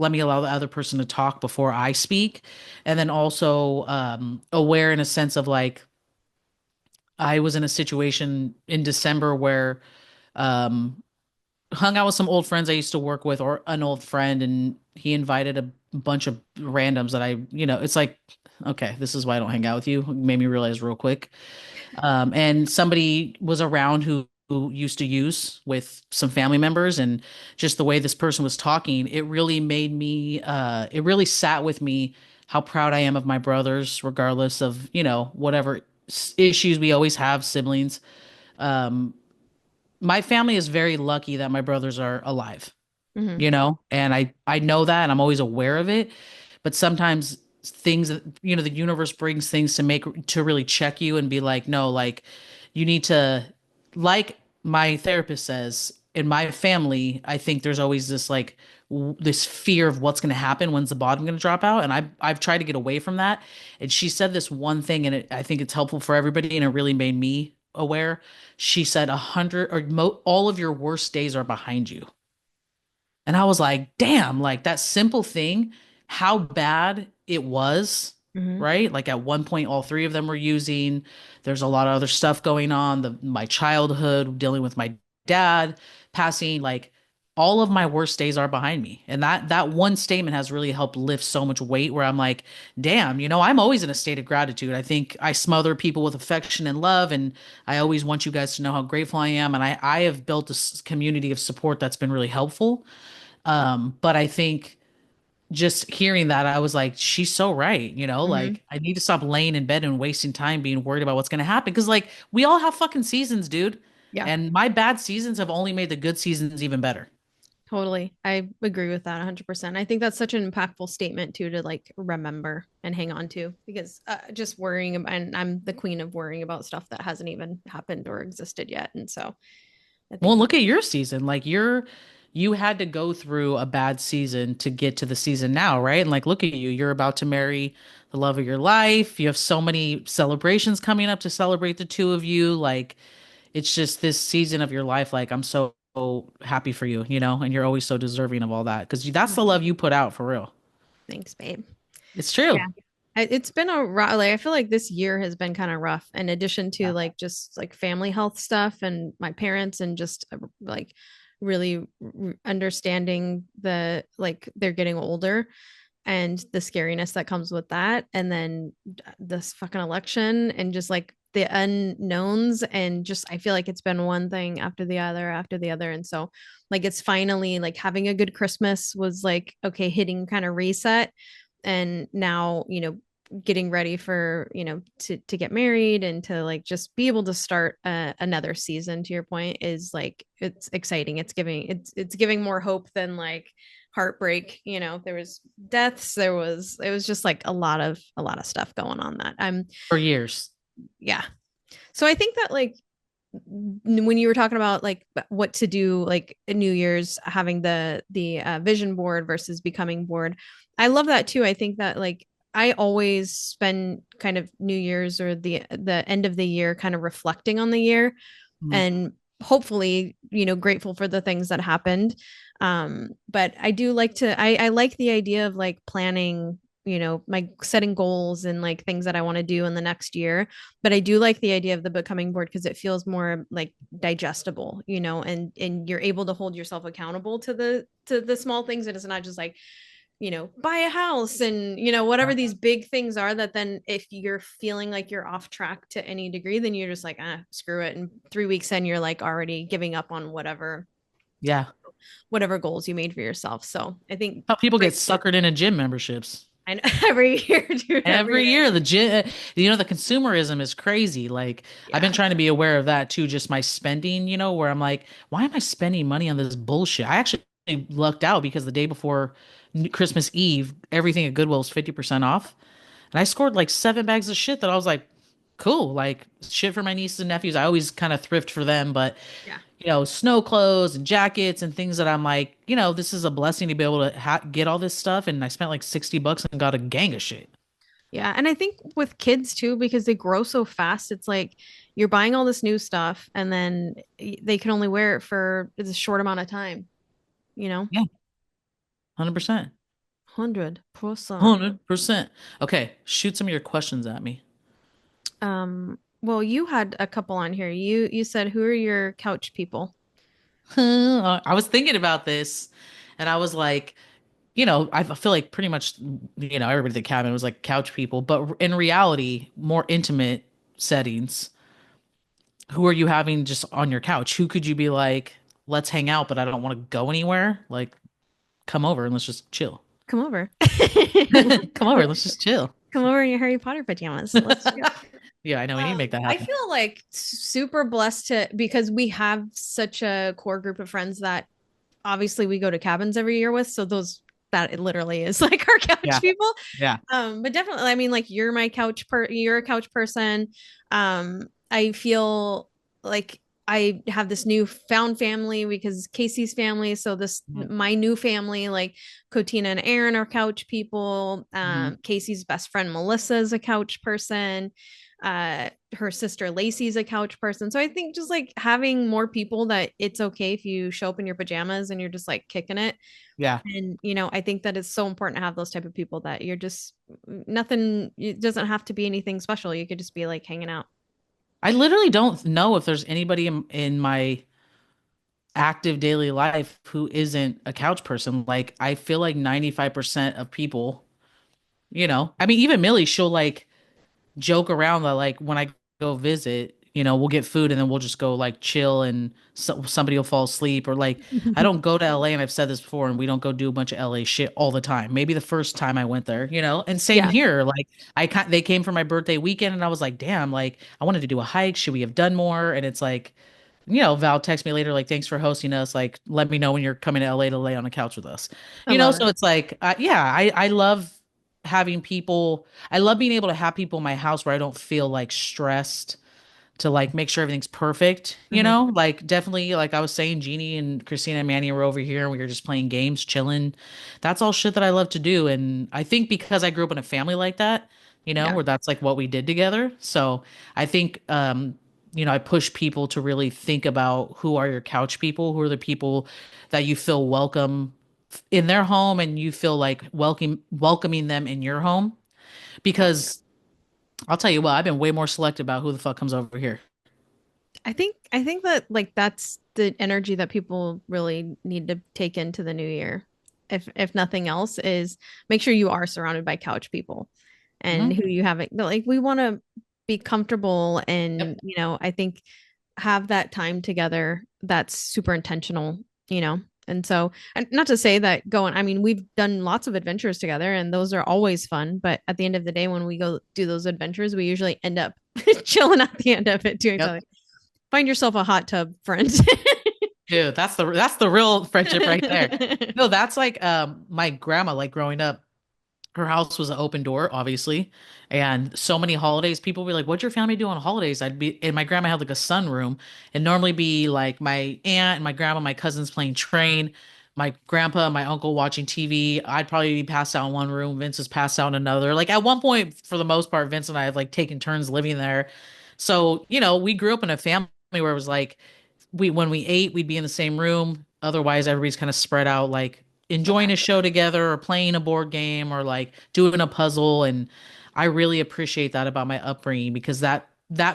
let me allow the other person to talk before I speak. And then also aware in a sense of like, I was in a situation in December where um hung out with some old friends I used to work with or an old friend and he invited a bunch of randoms that it's like, okay, this is why I don't hang out with you. It made me realize real quick. And somebody was around who used to use with some family members and just the way this person was talking, it really made me it really sat with me how proud I am of my brothers, regardless of, whatever issues we always have, siblings. Um, my family is very lucky that my brothers are alive, Mm-hmm. and I know that and I'm always aware of it, but sometimes things that the universe brings things to really check you and be like, no, like you need to, like my therapist says, in my family I think there's always this like this fear of what's going to happen, when's the bottom going to drop out, and I've tried to get away from that. And she said this one thing and I think it's helpful for everybody and it really made me aware. She said 100 or all of your worst days are behind you. And I was like, damn, like that simple thing, how bad it was, Mm-hmm. right? Like at one point, all three of them were using. There's a lot of other stuff going on. My childhood, dealing with my dad passing, like all of my worst days are behind me. And that one statement has really helped lift so much weight where I'm like, damn, I'm always in a state of gratitude. I think I smother people with affection and love, and I always want you guys to know how grateful I am. And I have built a community of support that's been really helpful. But I think just hearing that, I was like, she's so right. Mm-hmm. Like I need to stop laying in bed and wasting time being worried about what's going to happen. Cause like we all have fucking seasons, dude. Yeah. And my bad seasons have only made the good seasons even better. Totally. I agree with that 100%. I think that's such an impactful statement too to like remember and hang on to because just worrying about, and I'm the queen of worrying about stuff that hasn't even happened or existed yet. And so I Well, think that, look at your season. Like you had to go through a bad season to get to the season now, right? And like, look at you. You're about to marry the love of your life. You have so many celebrations coming up to celebrate the two of you. Like, it's just this season of your life. Like, I'm so happy for you, and you're always so deserving of all that because that's the love you put out for real. thanks, babe. It's Yeah. true. It's been a rough, like I feel like this year has been kind of rough in addition to Yeah. like just like family health stuff and my parents and just like really understanding the like they're getting older and the scariness that comes with that and then this fucking election and just like the unknowns and just I feel like it's been one thing after the other and so like it's finally like having a good Christmas was like okay hitting kind of reset and now getting ready for to get married and to like just be able to start another season to your point is like it's exciting it's giving more hope than like heartbreak there was deaths it was just like a lot of stuff going on that I'm For years. yeah so I think that like when you were talking about like what to do like New Year's having the vision board versus becoming board I love that too I think that like I always spend kind of New Year's or the end of the year kind of reflecting on the year Mhm. and hopefully grateful for the things that happened but I do like to I like the idea of like planning my setting goals and like things that I want to do in the next year. But I do like the idea of the becoming board because it feels more like digestible, and you're able to hold yourself accountable to the small things. And it's not just like, buy a house and, whatever these big things are that then if you're feeling like you're off track to any degree, then you're just like, screw it. And 3 weeks in, you're like already giving up on Yeah. whatever goals you made for yourself. So I think How people get break it. suckered into gym memberships. I know every year, dude, every Every year. year, the consumerism is crazy. Like, I've been Yeah. trying to be aware of that too, just my spending, where I'm like, why am I spending money on this bullshit? I actually lucked out because the day before Christmas Eve, everything at Goodwill was 50% off. And I scored like 7 bags of shit that I was like, cool, like shit for my nieces and nephews. I always kind of thrift for them, but Yeah. snow clothes and jackets and things that I'm like, this is a blessing to be able to get all this stuff. And I spent like $60 and got a gang of shit. Yeah. And I think with kids too, because they grow so fast, it's like you're buying all this new stuff and then they can only wear it for a short amount of time, you know? Yeah, 100%. 100%. 100%. Okay, shoot some of your questions at me. Well, you had a couple on here. You said who are your couch people? I was thinking about this and I was like, I feel like pretty much, everybody at the cabin was like couch people, but in reality, more intimate settings, who are you having just on your couch? Who could you be like, let's hang out, but I don't want to go anywhere? Like, come over and let's just chill. Come over. Come over, let's just chill. Come over in your Harry Potter pajamas. Let's go. Yeah, I know we need to make that I happen. feel like super blessed to because we have such a core group of friends that obviously we go to cabins every year with. So those that it literally is like our couch Yeah, people. yeah. But definitely, I mean, like you're a couch person. I feel like I have this new found family because Casey's family. So this Mhm. my new family, like Cotina and Aaron are couch people. Mhm. Casey's best friend Melissa is a couch person. Her sister Lacey's a couch person. So I think just like having more people that it's okay if you show up in your pajamas and you're just like kicking it. Yeah. And I think that it's so important to have those type of people that you're just nothing, it doesn't have to be anything special. You could just be like hanging out. I literally don't know if there's anybody in my active daily life who isn't a couch person. Like, I feel like 95% of people, I mean, even Millie, she'll like joke around that like when I go visit, we'll get food and then we'll just go like chill and somebody will fall asleep or like I don't go to LA and I've said this before and we don't go do a bunch of LA shit all the time. Maybe the first time I went there, and same Yeah. here. Like they came for my birthday weekend and I was like, damn, like I wanted to do a hike. Should we have done more? And it's like, Val texted me later, like, thanks for hosting us. Like, let me know when you're coming to LA to lay on the couch with us. I love So it. it's like, yeah, I love having people. I love being able to have people in my house where I don't feel like stressed to like make sure everything's perfect, Mhm. like definitely, like I was saying, Jeannie and Christina and Manny were over here and we were just playing games, chilling. That's all shit that I love to do. And I think because I grew up in a family like that, Yeah. where that's like what we did together. So I think, I push people to really think about who are your couch people, who are the people that you feel welcome in their home and you feel like welcoming them in your home. Yeah. Because I'll tell you what, I've been way more selective about who the fuck comes over here. I think that like that's the energy that people really need to take into the new year. If nothing else is make sure you are surrounded by couch people and Mhm. who you haven't like we want to be comfortable Yep. and I think have that time together that's super intentional, And so, and not to say that going, I mean, we've done lots of adventures together and those are always fun. But at the end of the day, when we go do those adventures, we usually end up chilling at the end of it, doing Yep. something. Find yourself a hot tub friend. Dude, that's the real friendship right there. No, that's like my grandma, like growing up, her house was an open door, obviously. And so many holidays, people would be like, what'd your family do on holidays? And my grandma had like a sunroom and normally be like my aunt and my grandma, my cousins playing train, my grandpa and my uncle watching TV. I'd probably be passed out in one room. Vince is passed out in another. Like at one point, for the most part, Vince and I have like taken turns living there. So, we grew up in a family where it was like, when we ate, we'd be in the same room. Otherwise, everybody's kind of spread out like enjoying a show together or playing a board game or like doing a puzzle. And I really appreciate that about my upbringing because that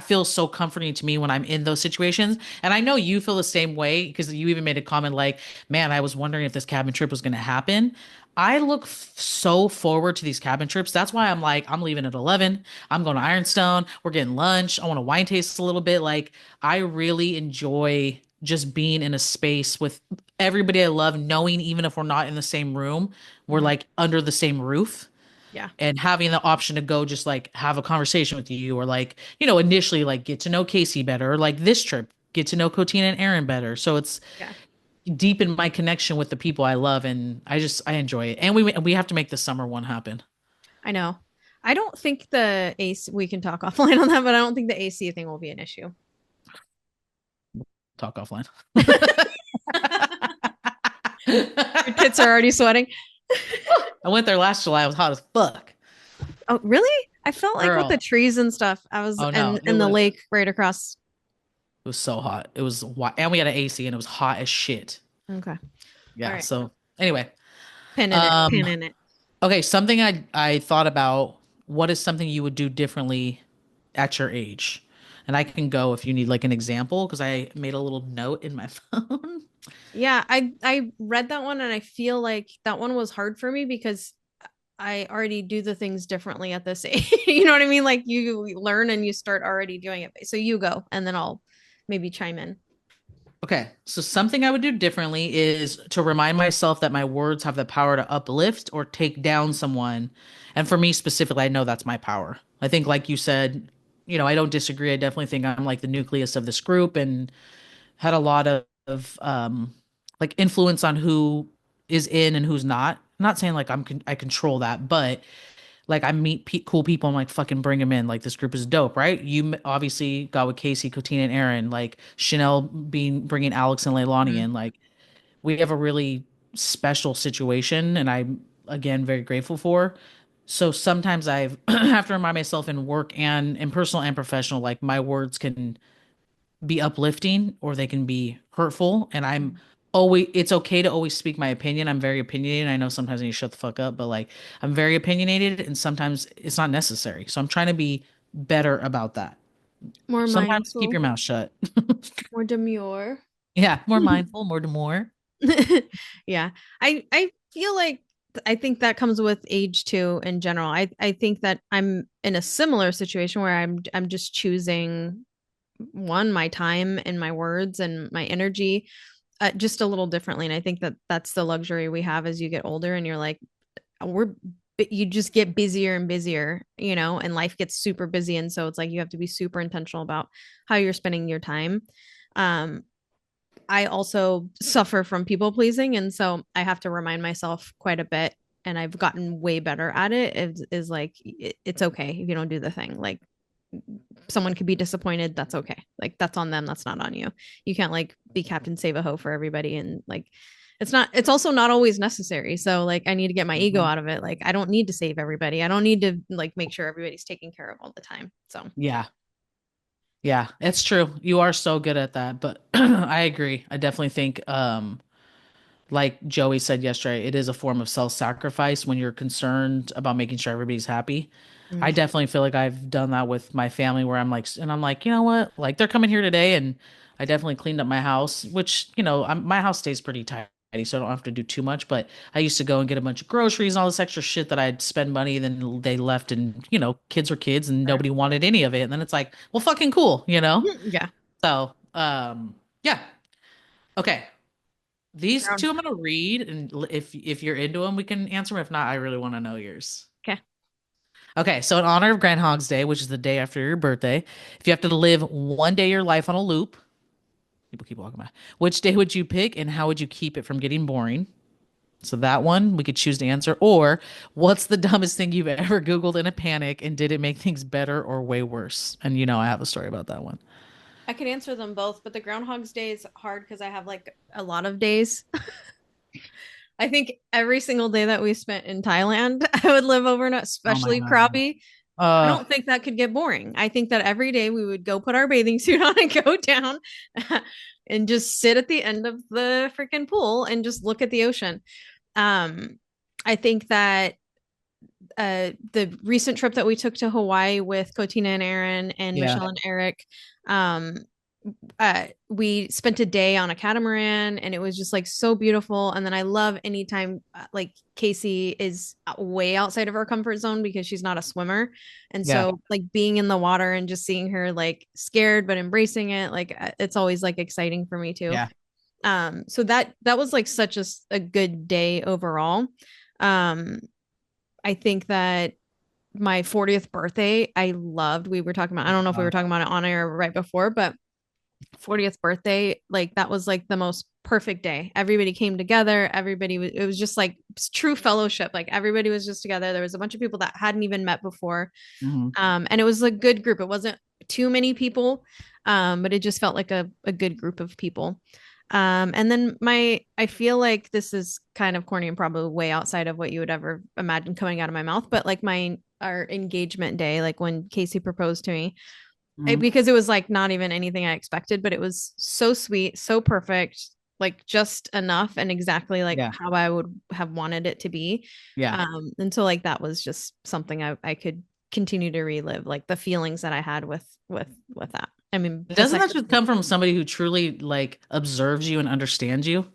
feels so comforting to me when I'm in those situations. And I know you feel the same way because you even made a comment like, man, I was wondering if this cabin trip was going to happen. I look so forward to these cabin trips. That's why I'm like, I'm leaving at 11. I'm going to Ironstone. We're getting lunch. I want to wine taste a little bit. Like, I really enjoy just being in a space with everybody I love, knowing even if we're not in the same room, we're Mhm. like under the same roof Yeah. and having the option to go just like have a conversation with you or like, initially like get to know Casey better or like this trip, get to know Cotina and Aaron better. So it's Yeah. deepen my connection with the people I love and I enjoy it. And we have to make the summer one happen. I know. I don't think the AC, we can talk offline on that, but I don't think the AC thing will be an issue. Talk offline. Your tits are already sweating. I went there last July. It was hot as fuck. Oh, really? I felt like with the Girl. trees and stuff, I was Oh no, in the lake right across. it was so hot. It was and we had an AC and it was hot as shit. Okay. All Yeah. right. So anyway, Pin in it. um, Pin in it. okay, something I thought about. What is something you would do differently at your age? And I can go if you need like an example because I made a little note in my phone. Yeah, I read that one and I feel like that one was hard for me because I already do the things differently at this age. You know what I mean? Like you learn and you start already doing it. So you go and then I'll maybe chime in. Okay, so something I would do differently is to remind myself that my words have the power to uplift or take down someone. And for me specifically, I know that's my power. I think, like you said, I don't disagree. I definitely think I'm like the nucleus of this group and had a lot of like influence on who is in and who's not. I'm not saying like I control that, but like I meet cool people. I'm like, fucking bring them in. Like this group is dope, right? Obviously got with Casey, Cotina, and Aaron. Like Chanel bringing Alex and Leilani Mhm. in. Like we have a really special situation, and I'm again very grateful for. So sometimes I have to remind myself in work and in personal and professional, like my words can be uplifting or they can be hurtful. And I'm always, it's okay to always speak my opinion. I'm very opinionated. I know sometimes I need to shut the fuck up, but like I'm very opinionated and sometimes it's not necessary. So I'm trying to be better about that. More Sometimes keep mindful, your mouth shut. more demure. Yeah, more mindful, more to more. Yeah. I feel like I think that comes with age too in general. I think that I'm in a similar situation where I'm just choosing one, my time and my words and my energy just a little differently. And I think that that's the luxury we have as you get older and you're like, we're, you just get busier and busier, and life gets super busy. And so it's like you have to be super intentional about how you're spending your time. Um, I also suffer from people pleasing. And so I have to remind myself quite a bit. And I've gotten way better at it. Is like, it's okay if you don't do the thing. Like, someone could be disappointed. That's okay. Like, that's on them. That's not on you. You can't like be Captain Save a Ho for everybody. And like, it's also not always necessary. So like, I need to get my ego Mhm. out of it. Like, I don't need to save everybody. I don't need to like make sure everybody's taken care of all the time. So, Yeah. Yeah, it's true. You are so good at that, but I agree. I definitely think like Joey said yesterday, it is a form of self-sacrifice when you're concerned about making sure everybody's happy. I mm, definitely feel like I've done that with my family where I'm like, you know what? Like they're coming here today and I definitely cleaned up my house, which, my house stays pretty tidy, so I don't have to do too much, but I used to go and get a bunch of groceries and all this extra shit that I'd spend money, then they left and, kids were kids and sure. nobody wanted any of it. And then it's like, well, fucking cool. Yeah. So, yeah. Okay. These Ground. two I'm gonna read, and if you're into them, we can answer them. If not, I really want to know yours. Okay. Okay, so in honor of Groundhog's Day, which is the day after your birthday, if you have to live one day of your life on a loop, people keep walking by. Which day would you pick, and how would you keep it from getting boring? So that one we could choose to answer. Or what's the dumbest thing you've ever Googled in a panic, and did it make things better or way worse? And I have a story about that one. I could answer them both, but the Groundhog's Day is hard because I have like a lot of days. I think every single day that we spent in Thailand, I would live overnight, Oh my especially God. Krabi. I Uh, don't think that could get boring. I think that every day we would go put our bathing suit on and go down and just sit at the end of the freaking pool and just look at the ocean. I think that the recent trip that we took to Hawaii with Kotina and Aaron and Yeah. Michelle and Eric, um, we spent a day on a catamaran and it was just like so beautiful. And then I love anytime like Casey is way outside of her comfort zone because she's not a swimmer. And Yeah. so like being in the water and just seeing her like scared but embracing it, like it's always like exciting for me too. Yeah. So that was like such a good day overall. Um, I think that my 40th birthday, I loved. We were talking about, I don't know if we Uh, were talking about it on air right before, but 40th birthday, like that was like the most perfect day. Everybody came together. Everybody was, it was just like true fellowship. Like everybody was just together. There was a bunch of people that hadn't even met before. mhm. And it was a good group. It wasn't too many people, but it just felt like a good group of people. And then I feel like this is kind of corny and probably way outside of what you would ever imagine coming out of my mouth, but like our engagement day, like when Casey proposed to me, Mhm. because it was like not even anything I expected, but it was so sweet, so perfect, like just enough and exactly like Yeah. how I would have wanted it to be. Yeah. And so like that was just something I could continue to relive, like the feelings that I had with that. I mean, Doesn't that besides, just come from somebody who truly like observes you and understands you?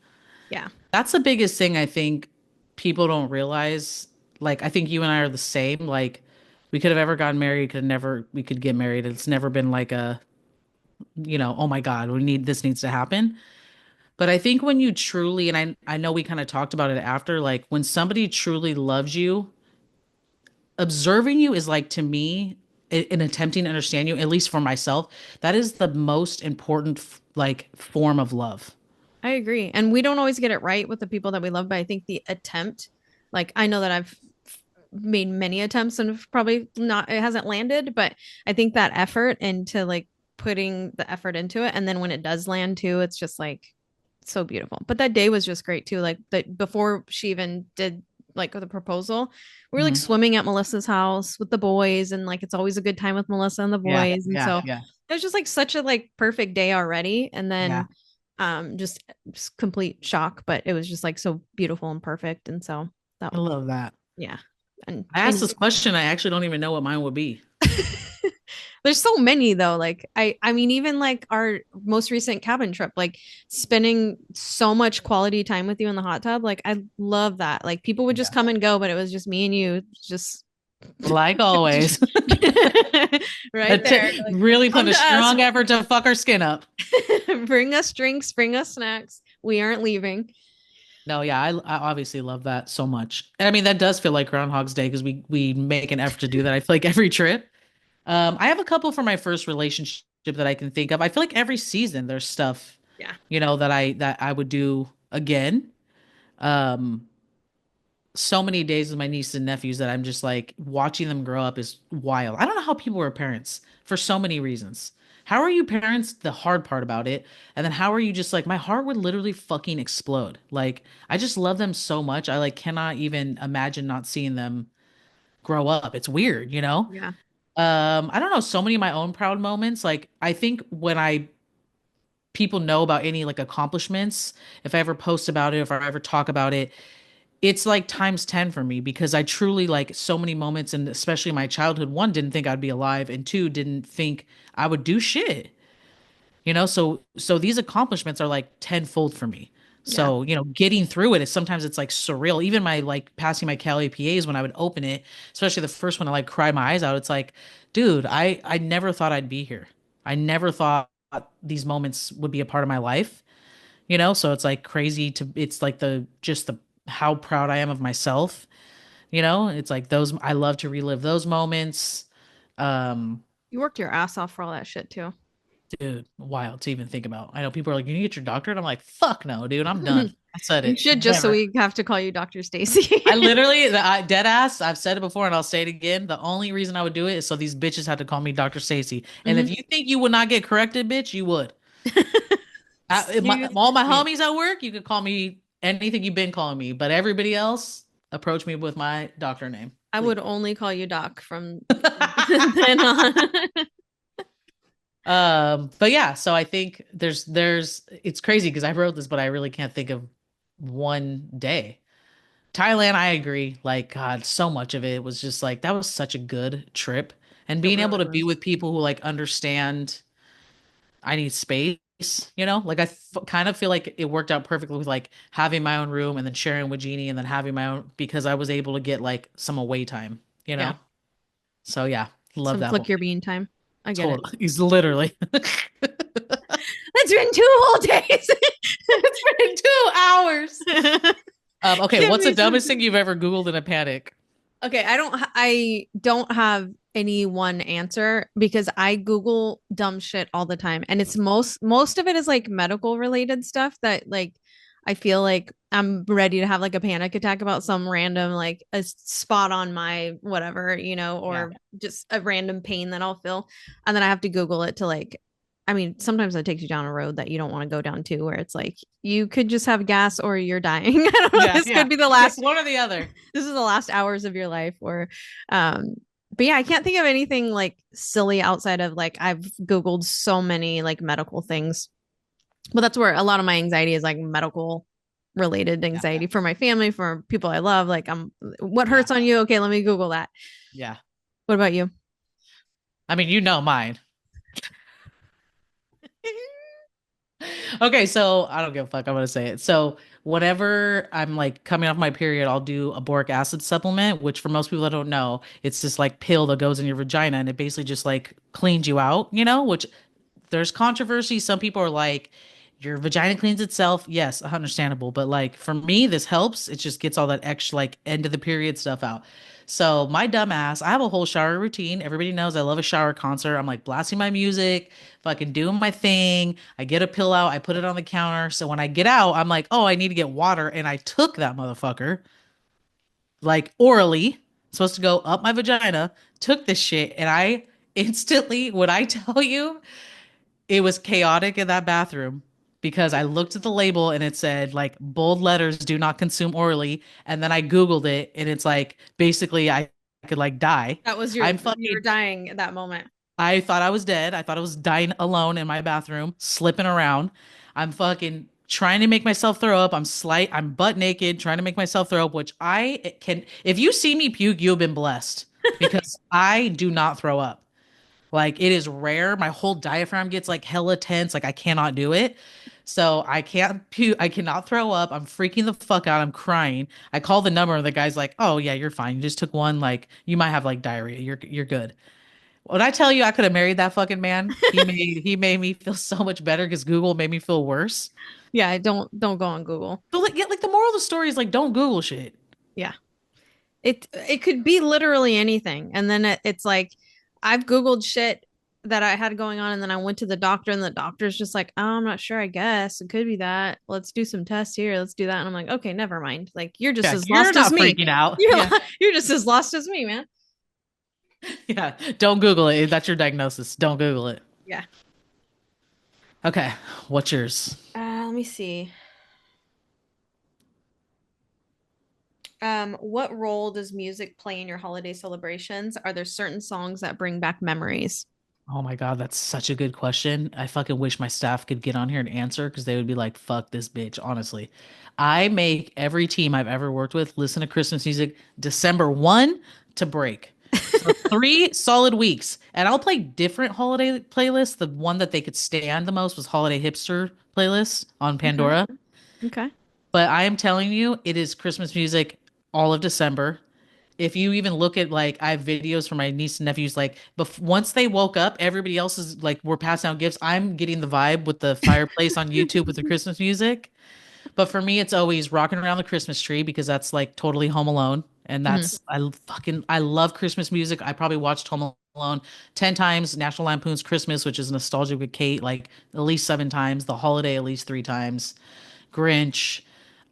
yeah, That's the biggest thing I think people don't realize. Like, I think you and I are the same. Like, we could have ever gotten married, could never, we could get married. It's never been like a, oh my God, this needs to happen. But I think when you truly, and I know we kind of talked about it after, like when somebody truly loves you, observing you is like to me, in attempting to understand you, at least for myself, that is the most important like form of love. I agree. And we don't always get it right with the people that we love, but I think the attempt, like I know that I've made many attempts and probably not, it hasn't landed, but I think that effort into like putting the effort into it. And then when it does land too, it's just like so beautiful. But that day was just great too. Like that before she even did like the proposal, we were like Mhm. swimming at Melissa's house with the boys. And like it's always a good time with Melissa and the Yeah, boys. And yeah, so yeah, it was just like such a like perfect day already. And yeah. then just complete shock, but it was just like so beautiful and perfect. And so that, I love that. yeah. And I asked this question. I actually don't even know what mine would be. there's so many though. Like I mean, even like our most recent cabin trip, like spending so much quality time with you in the hot tub. Like I love that. Like people would just Yeah. come and go, but it was just me and you, just Like always, right there. Like, really put come a to us, strong effort to fuck our skin up. bring us drinks, bring us snacks. We aren't leaving. No, yeah, I obviously love that so much. And I mean, that does feel like Groundhog's Day because we make an effort to do that. I feel like every trip. I have a couple for my first relationship that I can think of. I feel like every season there's stuff, Yeah. that I would do again. Um, so many days with my nieces and nephews that I'm just like watching them grow up is wild. I don't know how people are parents for so many reasons. How are you parents? The hard part about it. And then how are you just like my heart would literally fucking explode. Like I just love them so much. I like cannot even imagine not seeing them grow up. It's weird, you know? Yeah. I don't know, so many of my own proud moments. Like I think when I people know about any like accomplishments, if I ever post about it, if I ever talk about it, it's like times 10 for me because I truly like so many moments and especially my childhood, one, didn't think I'd be alive, and two, didn't think I would do shit. So these accomplishments are like tenfold for me. Yeah. So, getting through it is sometimes it's like surreal. Even my like passing my Cal APAs when I would open it, especially the first one, I like cry my eyes out. It's like, dude, I never thought I'd be here. I never thought these moments would be a part of my life. So it's like crazy it's like the how proud I am of myself. It's like those, I love to relive those moments. Um, You worked your ass off for all that shit too. Dude, wild to even think about. I know people are like, you need to get your doctorate. I'm like, fuck no, dude, I'm done. I said You it. should, just so Never. we have to call you Dr. Stacy. I literally, dead ass, I've said it before and I'll say it again. The only reason I would do it is so these bitches had to call me Dr. Stacy. And if Mhm. you think you would not get corrected, bitch, you would. You, All my yeah. homies at work, you could call me anything you've been calling me, but everybody else, approach me with my doctor name, I please. would only call you Doc from then on. But yeah, so I think it's crazy because I wrote this, but I really can't think of one day. Thailand, I agree. Like, God, so much of it was just like that was such a good trip. And It being able really to be was. with people who like understand I need space, like kind of feel like it worked out perfectly with like having my own room and then sharing with Jeannie and then having my own because I was able to get like some away time, you Yeah. know? So yeah, love Some that whole click your thing. bean time. I get it. Total. He's literally. It's been 2 whole days. It's been 2 hours. Okay, Give what's the me some. dumbest thing you've ever Googled in a panic? Okay, I don't have any one answer because I Google dumb shit all the time. And it's most of it is like medical related stuff that like I feel like I'm ready to have like a panic attack about some random like a spot on my whatever, Yeah. or just a random pain that I'll feel. And then I have to Google it to like I mean, sometimes it takes you down a road that you don't want to go down to where it's like you could just have gas or you're dying. I don't know. Yeah, This yeah. could be the Pick last one or the other. this is the last hours of your life or um but yeah, I can't think of anything like silly outside of like I've googled so many like medical things, but that's where a lot of my anxiety is, like medical related Yeah, anxiety for my family, for people I love. Like I'm what yeah, hurts on you, okay, let me google that. yeah. What about you? I mean, you know mine. Okay, so I don't give a fuck. I'm gonna say it. So whenever I'm like coming off my period, I'll do a boric acid supplement, which for most people that don't know, it's this like pill that goes in your vagina and it basically just like cleans you out, which there's controversy. Some people are like, your vagina cleans itself. Yes, understandable. But like for me, this helps. It just gets all that extra like end of the period stuff out. So my dumb ass, I have a whole shower routine. Everybody knows I love a shower concert. I'm like blasting my music, fucking doing my thing. I get a pill out, I put it on the counter. So when I get out, I'm like, oh, I need to get water. And I took that motherfucker like orally, supposed to go up my vagina, took this shit, and I instantly, when I tell you, it was chaotic in that bathroom because I looked at the label and it said like bold letters do not consume orally and then I googled it and it's like basically I could like die. That was I'm you were fucking dying at that moment. I thought I was dead. I thought I was dying alone in my bathroom, slipping around. I'm fucking trying to make myself throw up. I'm butt naked trying to make myself throw up, which I can if you see me puke, you've been blessed because I do not throw up. Like it is rare. My whole diaphragm gets like hella tense. Like I cannot do it. So I can't puke. I cannot throw up. I'm freaking the fuck out. I'm crying. I call the number and the guy's like, "Oh yeah, you're fine. You just took one. Like you might have like diarrhea. You're good." When I tell you I could have married that fucking man, he made me feel so much better because Google made me feel worse. Yeah, don't go on Google. But like, yeah, like the moral of the story is like, don't Google shit. Yeah. It could be literally anything. And then it's like I've Googled shit that I had going on, and then I went to the doctor, and the doctor's just like, oh, I'm not sure. I guess it could be that. Let's do some tests here. Let's do that. And I'm like, okay, never mind. Like you're just Yeah, as you're lost as not me. freaking out. You're Yeah, you're just as lost as me, man. yeah. Don't Google it. That's your diagnosis. Don't Google it. Yeah. Okay, what's yours? Let me see. What role does music play in your holiday celebrations? Are there certain songs that bring back memories? Oh my God, that's such a good question. I fucking wish my staff could get on here and answer because they would be like, fuck this bitch, honestly. I make every team I've ever worked with listen to Christmas music December 1 to break. So 3 solid weeks. And I'll play different holiday playlists. The one that they could stand the most was Holiday Hipster playlist on Okay. Pandora. Okay. But I am telling you, it is Christmas music all of December. If you even look at like I have videos from my niece and nephews, like once they woke up, everybody else is like we're passing out gifts. I'm getting the vibe with the fireplace on YouTube with the Christmas music. But for me, it's always rocking around the Christmas tree because that's like totally Home Alone, and Mhm. I love Christmas music. I probably watched Home Alone 10 times. National Lampoon's Christmas, which is nostalgic with Kate, like at least 7 times. The Holiday at least 3 times. Grinch.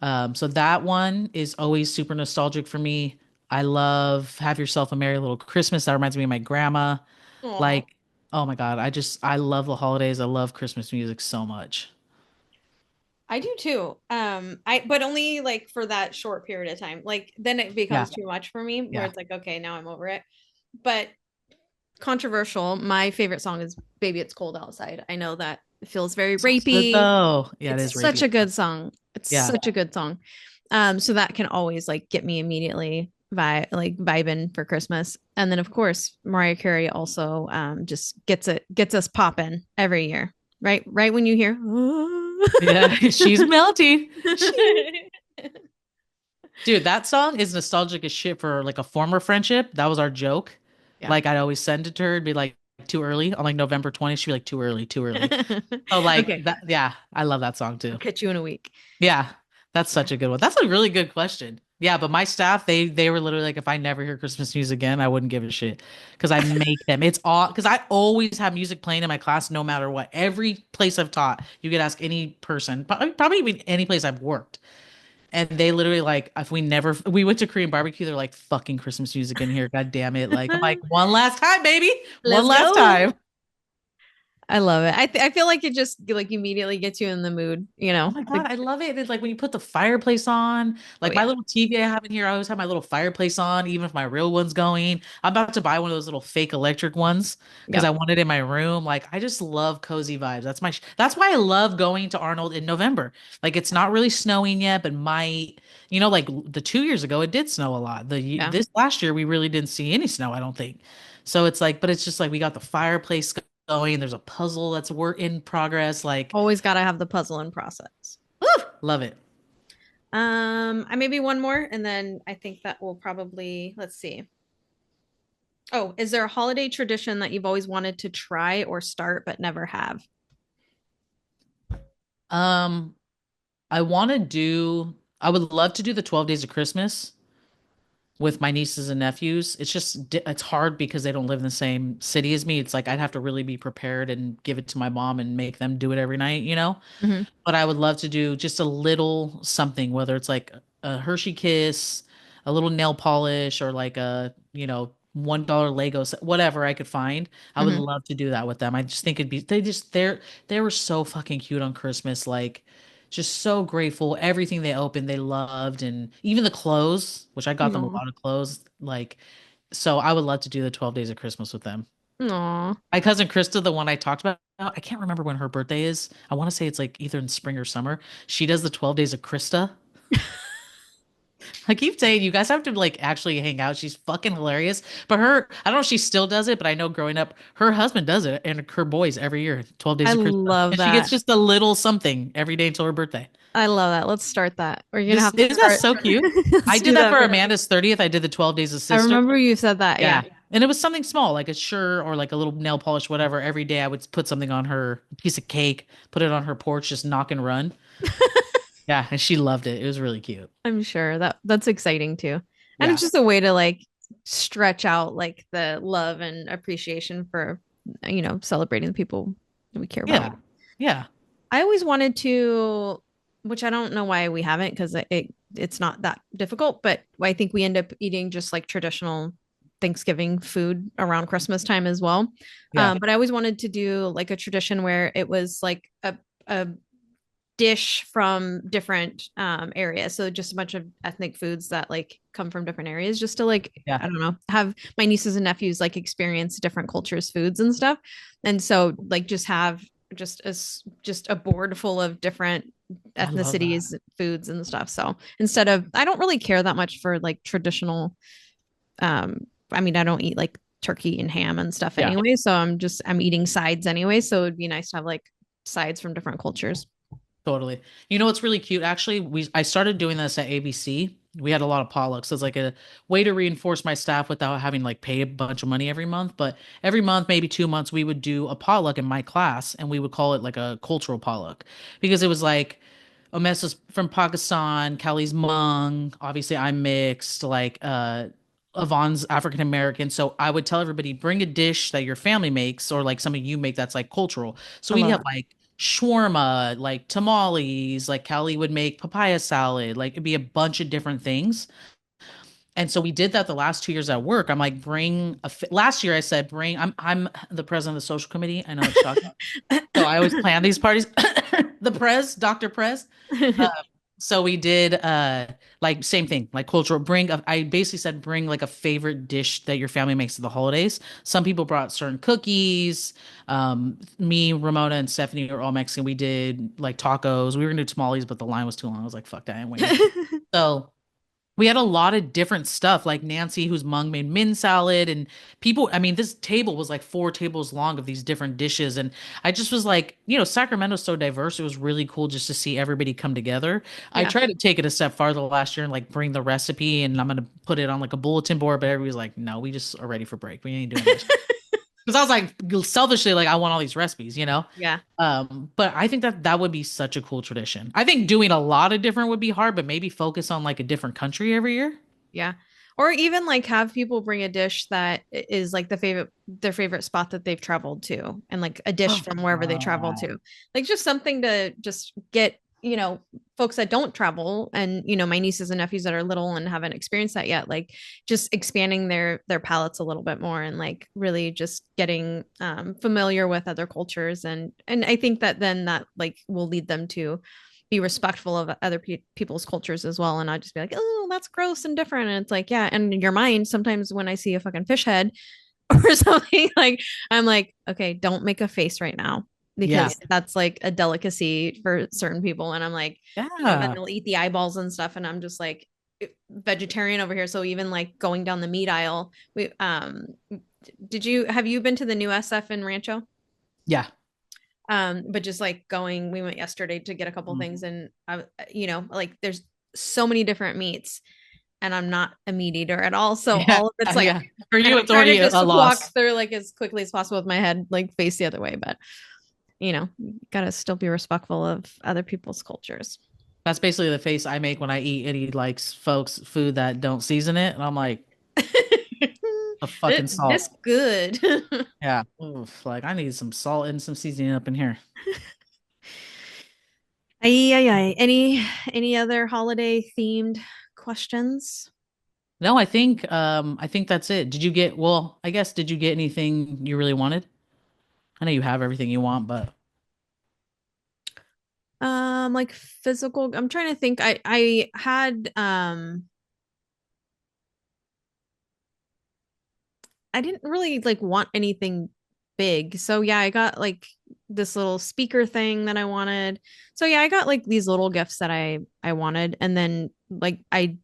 So that one is always super nostalgic for me. I love Have Yourself a Merry Little Christmas. That reminds me of my grandma. Aw. Like, oh my God, I love the holidays. I love Christmas music so much. I do too. I but only like for that short period of time. Like then it Yeah, becomes too much for me where yeah. it's like, okay, now I'm over it. But controversial, my favorite song is Baby It's Cold Outside. I know that it feels very Sounds good rapey. though. Yeah, it is It's such rapey. a good song. It's Yeah. such a good song. So that can always like get me immediately vibing for Christmas. And then of course Mariah Carey also just gets us popping every year. Right when you hear Yeah, she's melting. Dude, that song is nostalgic as shit for like a former friendship. That was our joke. Yeah. Like I'd always send it to her and be like too early on like November 20th. She'd be like too early, too early. So like Okay. that, yeah, I love that song I'll too. catch you in a week. Yeah, that's Yeah. such a good one. That's a really good question. Yeah, but my staff, they were literally like, if I never hear Christmas music again, I wouldn't give a shit because I make them. It's all because I always have music playing in my class, no matter what. Every place I've taught, you could ask any person, probably even any place I've worked, and they literally like, if we went to Korean barbecue, they're like, fucking Christmas music in here, god damn it! Like I'm like, one last time, baby, one Let's last go. time. I love it. I feel like it just like immediately gets you in the mood, Oh my like God, I love it. It's like when you put the fireplace on, oh like my yeah. little TV I have in here, I always have my little fireplace on, even if my real one's going. I'm about to buy one of those little fake electric ones because I Yep. want it in my room. Like I just love cozy vibes. That's why I love going to Arnold in November. Like it's not really snowing yet, but like the 2 years ago it did snow a lot. Yeah. This last year we really didn't see any snow, I don't think. So it's like, but it's just like we got the fireplace going. There's a puzzle that's work in progress. Like, Always got to have the puzzle in process. woo, love it. I maybe one more, and then I think that will probably, let's see. Oh, is there a holiday tradition that you've always wanted to try or start but never have? Um, I would love to do the 12 days of Christmas with my nieces and nephews. It's hard because they don't live in the same city as me. It's like I'd have to really be prepared and give it to my mom and make them do it every night, you know? Hmm. But I would love to do just a little something, whether it's like a Hershey Kiss, a little nail polish, or like $1 Lego set, whatever I could find. I would Hmm. love to do that with them. I just think they were so fucking cute on Christmas, like just so grateful. Everything they opened, they loved, and even the clothes, which I got them a No. lot of clothes, like so I would love to do the 12 days of Christmas with them. Aw. My cousin Krista, the one I talked about, I can't remember when her birthday is. I want to say it's like either in spring or summer. She does the 12 days of Krista. I keep saying you guys have to like actually hang out. She's fucking hilarious. But I don't know if she still does it, but I know growing up, her husband does it and her boys every year, 12 I days of Krista. love And she gets that. just a little something every day until her birthday. I love that. Let's start that. We're gonna have to Isn't that start. so cute? Let's I did do that that for for. Amanda's 30th. I did the 12 days of I sister. remember you said that. Yeah. Yeah. And it was something small, like a shirt or like a little nail polish, whatever. Every day I would put something on her, a piece of cake, put it on her porch, just knock and run. Yeah. And she loved it. It was really cute. I'm sure that's exciting too. And it's Yeah. just a way to like stretch out like the love and appreciation for celebrating the people that we care about. Yeah. Yeah. I always wanted to, which I don't know why we haven't because it's not that difficult, but I think we end up eating just like traditional Thanksgiving food around Christmas time as well. Yeah. But I always wanted to do like a tradition where it was like a dish from different areas. So just a bunch of ethnic foods that like come from different areas, just to like, Yeah. I don't know, have my nieces and nephews like experience different cultures, foods and stuff. And so like just have just a board full of different I love that. ethnicities, foods and stuff. So instead of, I don't really care that much for like traditional, I mean, I don't eat like turkey and ham and stuff Yeah. anyway. So I'm eating sides anyway. So it'd be nice to have like sides from different cultures. Totally. You know what's really cute? Actually, I started doing this at ABC. We had a lot of potlucks. It's like a way to reinforce my staff without having like pay a bunch of money every month. But every month, maybe 2 months, we would do a potluck in my class, and we would call it like a cultural potluck because it was like Omesa's from Pakistan, Kelly's Hmong, obviously I'm mixed, like Yvonne's African American. So I would tell everybody, bring a dish that your family makes or like something you make that's like cultural. So I we'd love have that. like shawarma, like tamales, like Callie would make papaya salad, like it'd be a bunch of different things. And so we did that the last 2 years at work. I'm like, last year I said, I'm the president of the social committee. I know it's shocking. So I always plan these parties. Dr. Prez. Uh, so we did like same thing, like cultural I basically said bring like a favorite dish that your family makes at the holidays. Some people brought certain cookies. Me, Ramona, and Stephanie are all Mexican. We did like tacos. We were gonna do tamales, but the line was too long. I was like, fuck that, I ain't waiting. So we had a lot of different stuff, like Nancy, whose mom made min salad, and people. I mean, this table was like 4 tables long of these different dishes, and I just was like, Sacramento's so diverse. It was really cool just to see everybody come together. I Yeah. tried to take it a step farther last year and like bring the recipe, and I'm gonna put it on like a bulletin board, but everybody's like, no, we just are ready for break. We ain't doing that. Because I was like selfishly, like I want all these recipes. Yeah. But I think that that would be such a cool tradition. I think doing a lot of different would be hard, but maybe focus on like a different country every year. Yeah. Or even like have people bring a dish that is like their favorite spot that they've traveled to and like a dish from wherever they travel Oh, to. Like just something to just get, folks that don't travel and my nieces and nephews that are little and haven't experienced that yet, like just expanding their palates a little bit more and like really just getting familiar with other cultures and I think that then that like will lead them to be respectful of other people's cultures as well and not just be like, oh, that's gross and different. And it's like, yeah, and in your mind sometimes when I see a fucking fish head or something, like I'm like, okay, don't make a face right now yeah. because that's like a delicacy for certain people. And I'm like, then Yeah. they'll eat the eyeballs and stuff and I'm just like vegetarian over here. So even like going down the meat aisle, we have you been to the new SF in Rancho? Yeah. But just like we went yesterday to get a couple things Mhm. and like there's so many different meats and I'm not a meat eater at all. So Yeah. all of it's like, Yeah. For and you, I'm it's trying to already a just walk loss. through like as quickly as possible with my head, like face the other way. But gotta still be respectful of other people's cultures. That's basically the face I make when I eat any like folks food that don't season it. And I'm like, the fucking This salt. good. Yeah. Oof, like I need some salt and some seasoning up in here. Ay, ay, ay. Any other holiday themed questions? No, I think that's it. I guess did you get anything you really wanted? I know you have everything you want, but Like physical. I'm trying to think. I had I didn't really like want anything big. So yeah, I got like this little speaker thing that I wanted. So yeah, I got like these little gifts that I wanted and then like I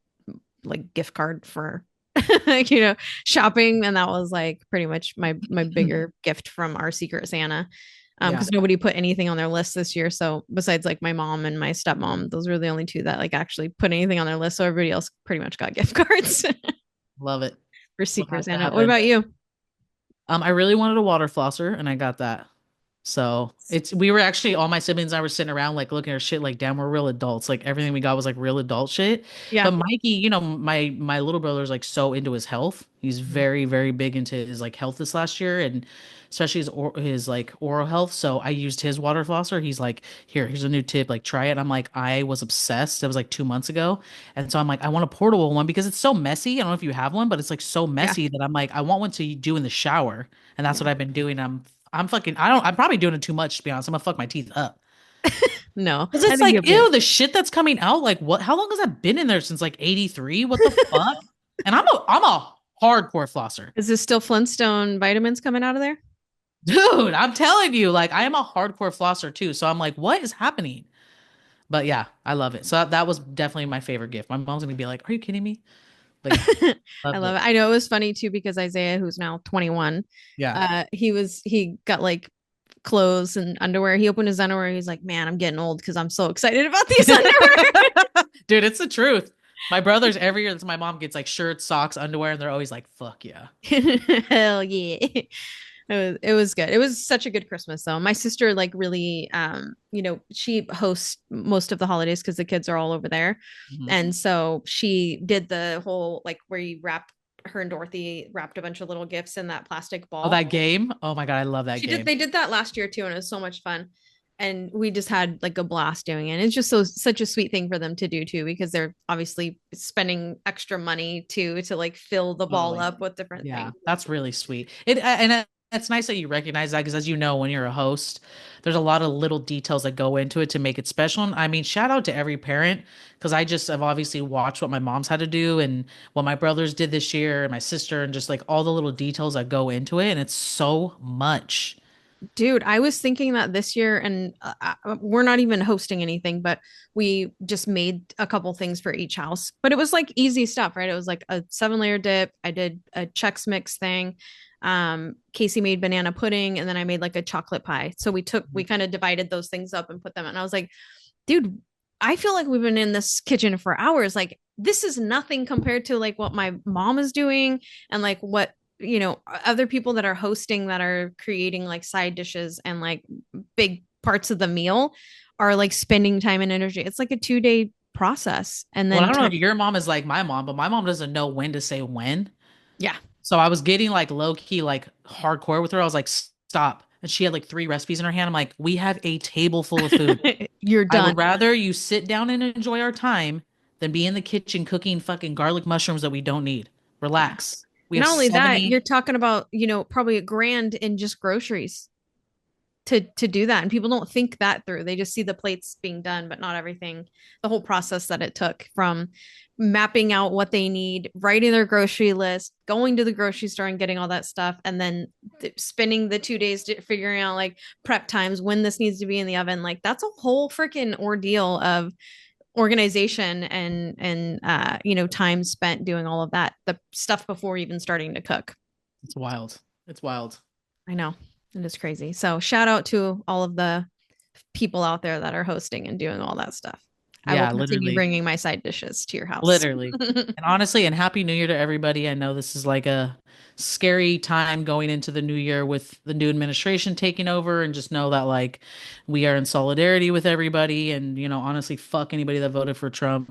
like gift card for shopping and that was like pretty much my bigger gift from our secret Santa. yeah, Because nobody put anything on their list this year. So besides like my mom and my stepmom, those were the only two that like actually put anything on their list. So everybody else pretty much got gift cards love it. for What secret has to Santa. What happen? about you? I really wanted a water flosser and I got that. So we were actually, all my siblings and I were sitting around like looking at our shit like, damn, we're real adults. Like everything we got was like real adult shit. Yeah. But Mikey, my little brother's like so into his health. He's very, very big into his like health this last year and especially his like oral health. So I used his water flosser. He's like, here's a new tip, like try it. I'm like, I was obsessed. It was like 2 months ago. And so I'm like, I want a portable one because it's so messy. I don't know if you have one, but it's like so Yeah. messy that I'm like, I want one to do in the shower. And that's Yeah. what I've been doing. I'm probably doing it too much to be honest. I'm gonna fuck my teeth up. No, Because I it's think like, you'll be ew, the shit that's coming out. Like, what? How long has that been in there since like '83? What the fuck? And I'm a hardcore flosser, Is this still Flintstone vitamins coming out of there? dude. I'm telling you, like, I am a hardcore flosser too. So I'm like, what is happening? But yeah, I love it. So that was definitely my favorite gift. My mom's gonna be like, are you kidding me? But yeah, I loved love it. it. I know it was funny too because Isaiah, who's now 21, Yeah. he got like clothes and underwear. He opened his underwear. He's like, man, I'm getting old because I'm so excited about these underwear. Dude, it's the truth. My brothers every year, my mom gets like shirts, socks, underwear, and they're always like, fuck yeah. Hell yeah. It was good. It was such a good Christmas though. My sister like really she hosts most of the holidays because the kids are all over there. Mhm. And so she did the whole like where you wrap her and Dorothy wrapped a bunch of little gifts in that plastic Oh, ball. that game. Oh my God, I love that game. They did that last year too, and it was so much fun. And we just had like a blast doing it. And it's just such a sweet thing for them to do too, because they're obviously spending extra money to like fill the ball Totally. up with different Yeah, things. that's really sweet. It's nice that you recognize that because as you know, when you're a host, there's a lot of little details that go into it to make it special. And I mean, shout out to every parent because I've obviously watched what my mom's had to do and what my brothers did this year and my sister and just like all the little details that go into it. And it's so much. Dude, I was thinking that this year, and we're not even hosting anything, but we just made a couple things for each house. But it was like easy stuff, right? It was like a 7 layer dip. I did a Chex Mix thing. Casey made banana pudding, and then I made like a chocolate pie. So we kind of divided those things up and put them. And I was like, dude, I feel like we've been in this kitchen for hours. Like this is nothing compared to like what my mom is doing and like what other people that are hosting that are creating like side dishes and like big parts of the meal are like spending time and energy. It's like a 2-day process. And Well, I then don't know if your mom is like my mom, but my mom doesn't know when to say when. yeah. So I was getting like low key, like hardcore with her. I was like, stop. And she had like 3 recipes in her hand. I'm like, we have a table full of food. You're I done. would rather you sit down and enjoy our time than be in the kitchen cooking fucking garlic mushrooms that we don't need. Yeah. Relax. We have Not only that, 70. you're talking about, probably $1,000 in just groceries to do that. And people don't think that through. They just see the plates being done, but not everything, the whole process that it took from mapping out what they need, writing their grocery list, going to the grocery store and getting all that stuff, and then spending the 2 days figuring out like prep times, when this needs to be in the oven. Like that's a whole freaking ordeal of organization and time spent doing all of that, the stuff before even starting to cook. It's wild. It's wild. I know. It is crazy. So shout out to all of the people out there that are hosting and doing all that stuff. I will Yeah, continue literally. bringing my side dishes to your house. Literally. And honestly, and happy new year to everybody. I know this is like a scary time going into the new year with the new administration taking over, and just know that like we are in solidarity with everybody. And, honestly, fuck anybody that voted for Trump.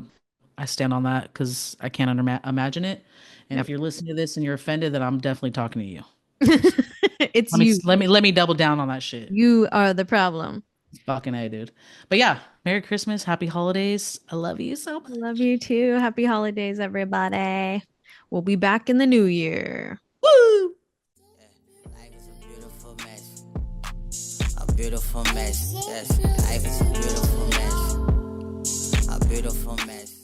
I stand on that because I can't imagine it. And Yep. if you're listening to this and you're offended, then I'm definitely talking to you. It's Let me you. let me double down on that shit. You are the problem. Fucking A, dude. But yeah, Merry Christmas, Happy Holidays. I love you so much. Love you too. Happy holidays, everybody. We'll be back in the new year. Woo! Life is a beautiful mess. A beautiful mess. Yes, life is a beautiful mess. A beautiful mess.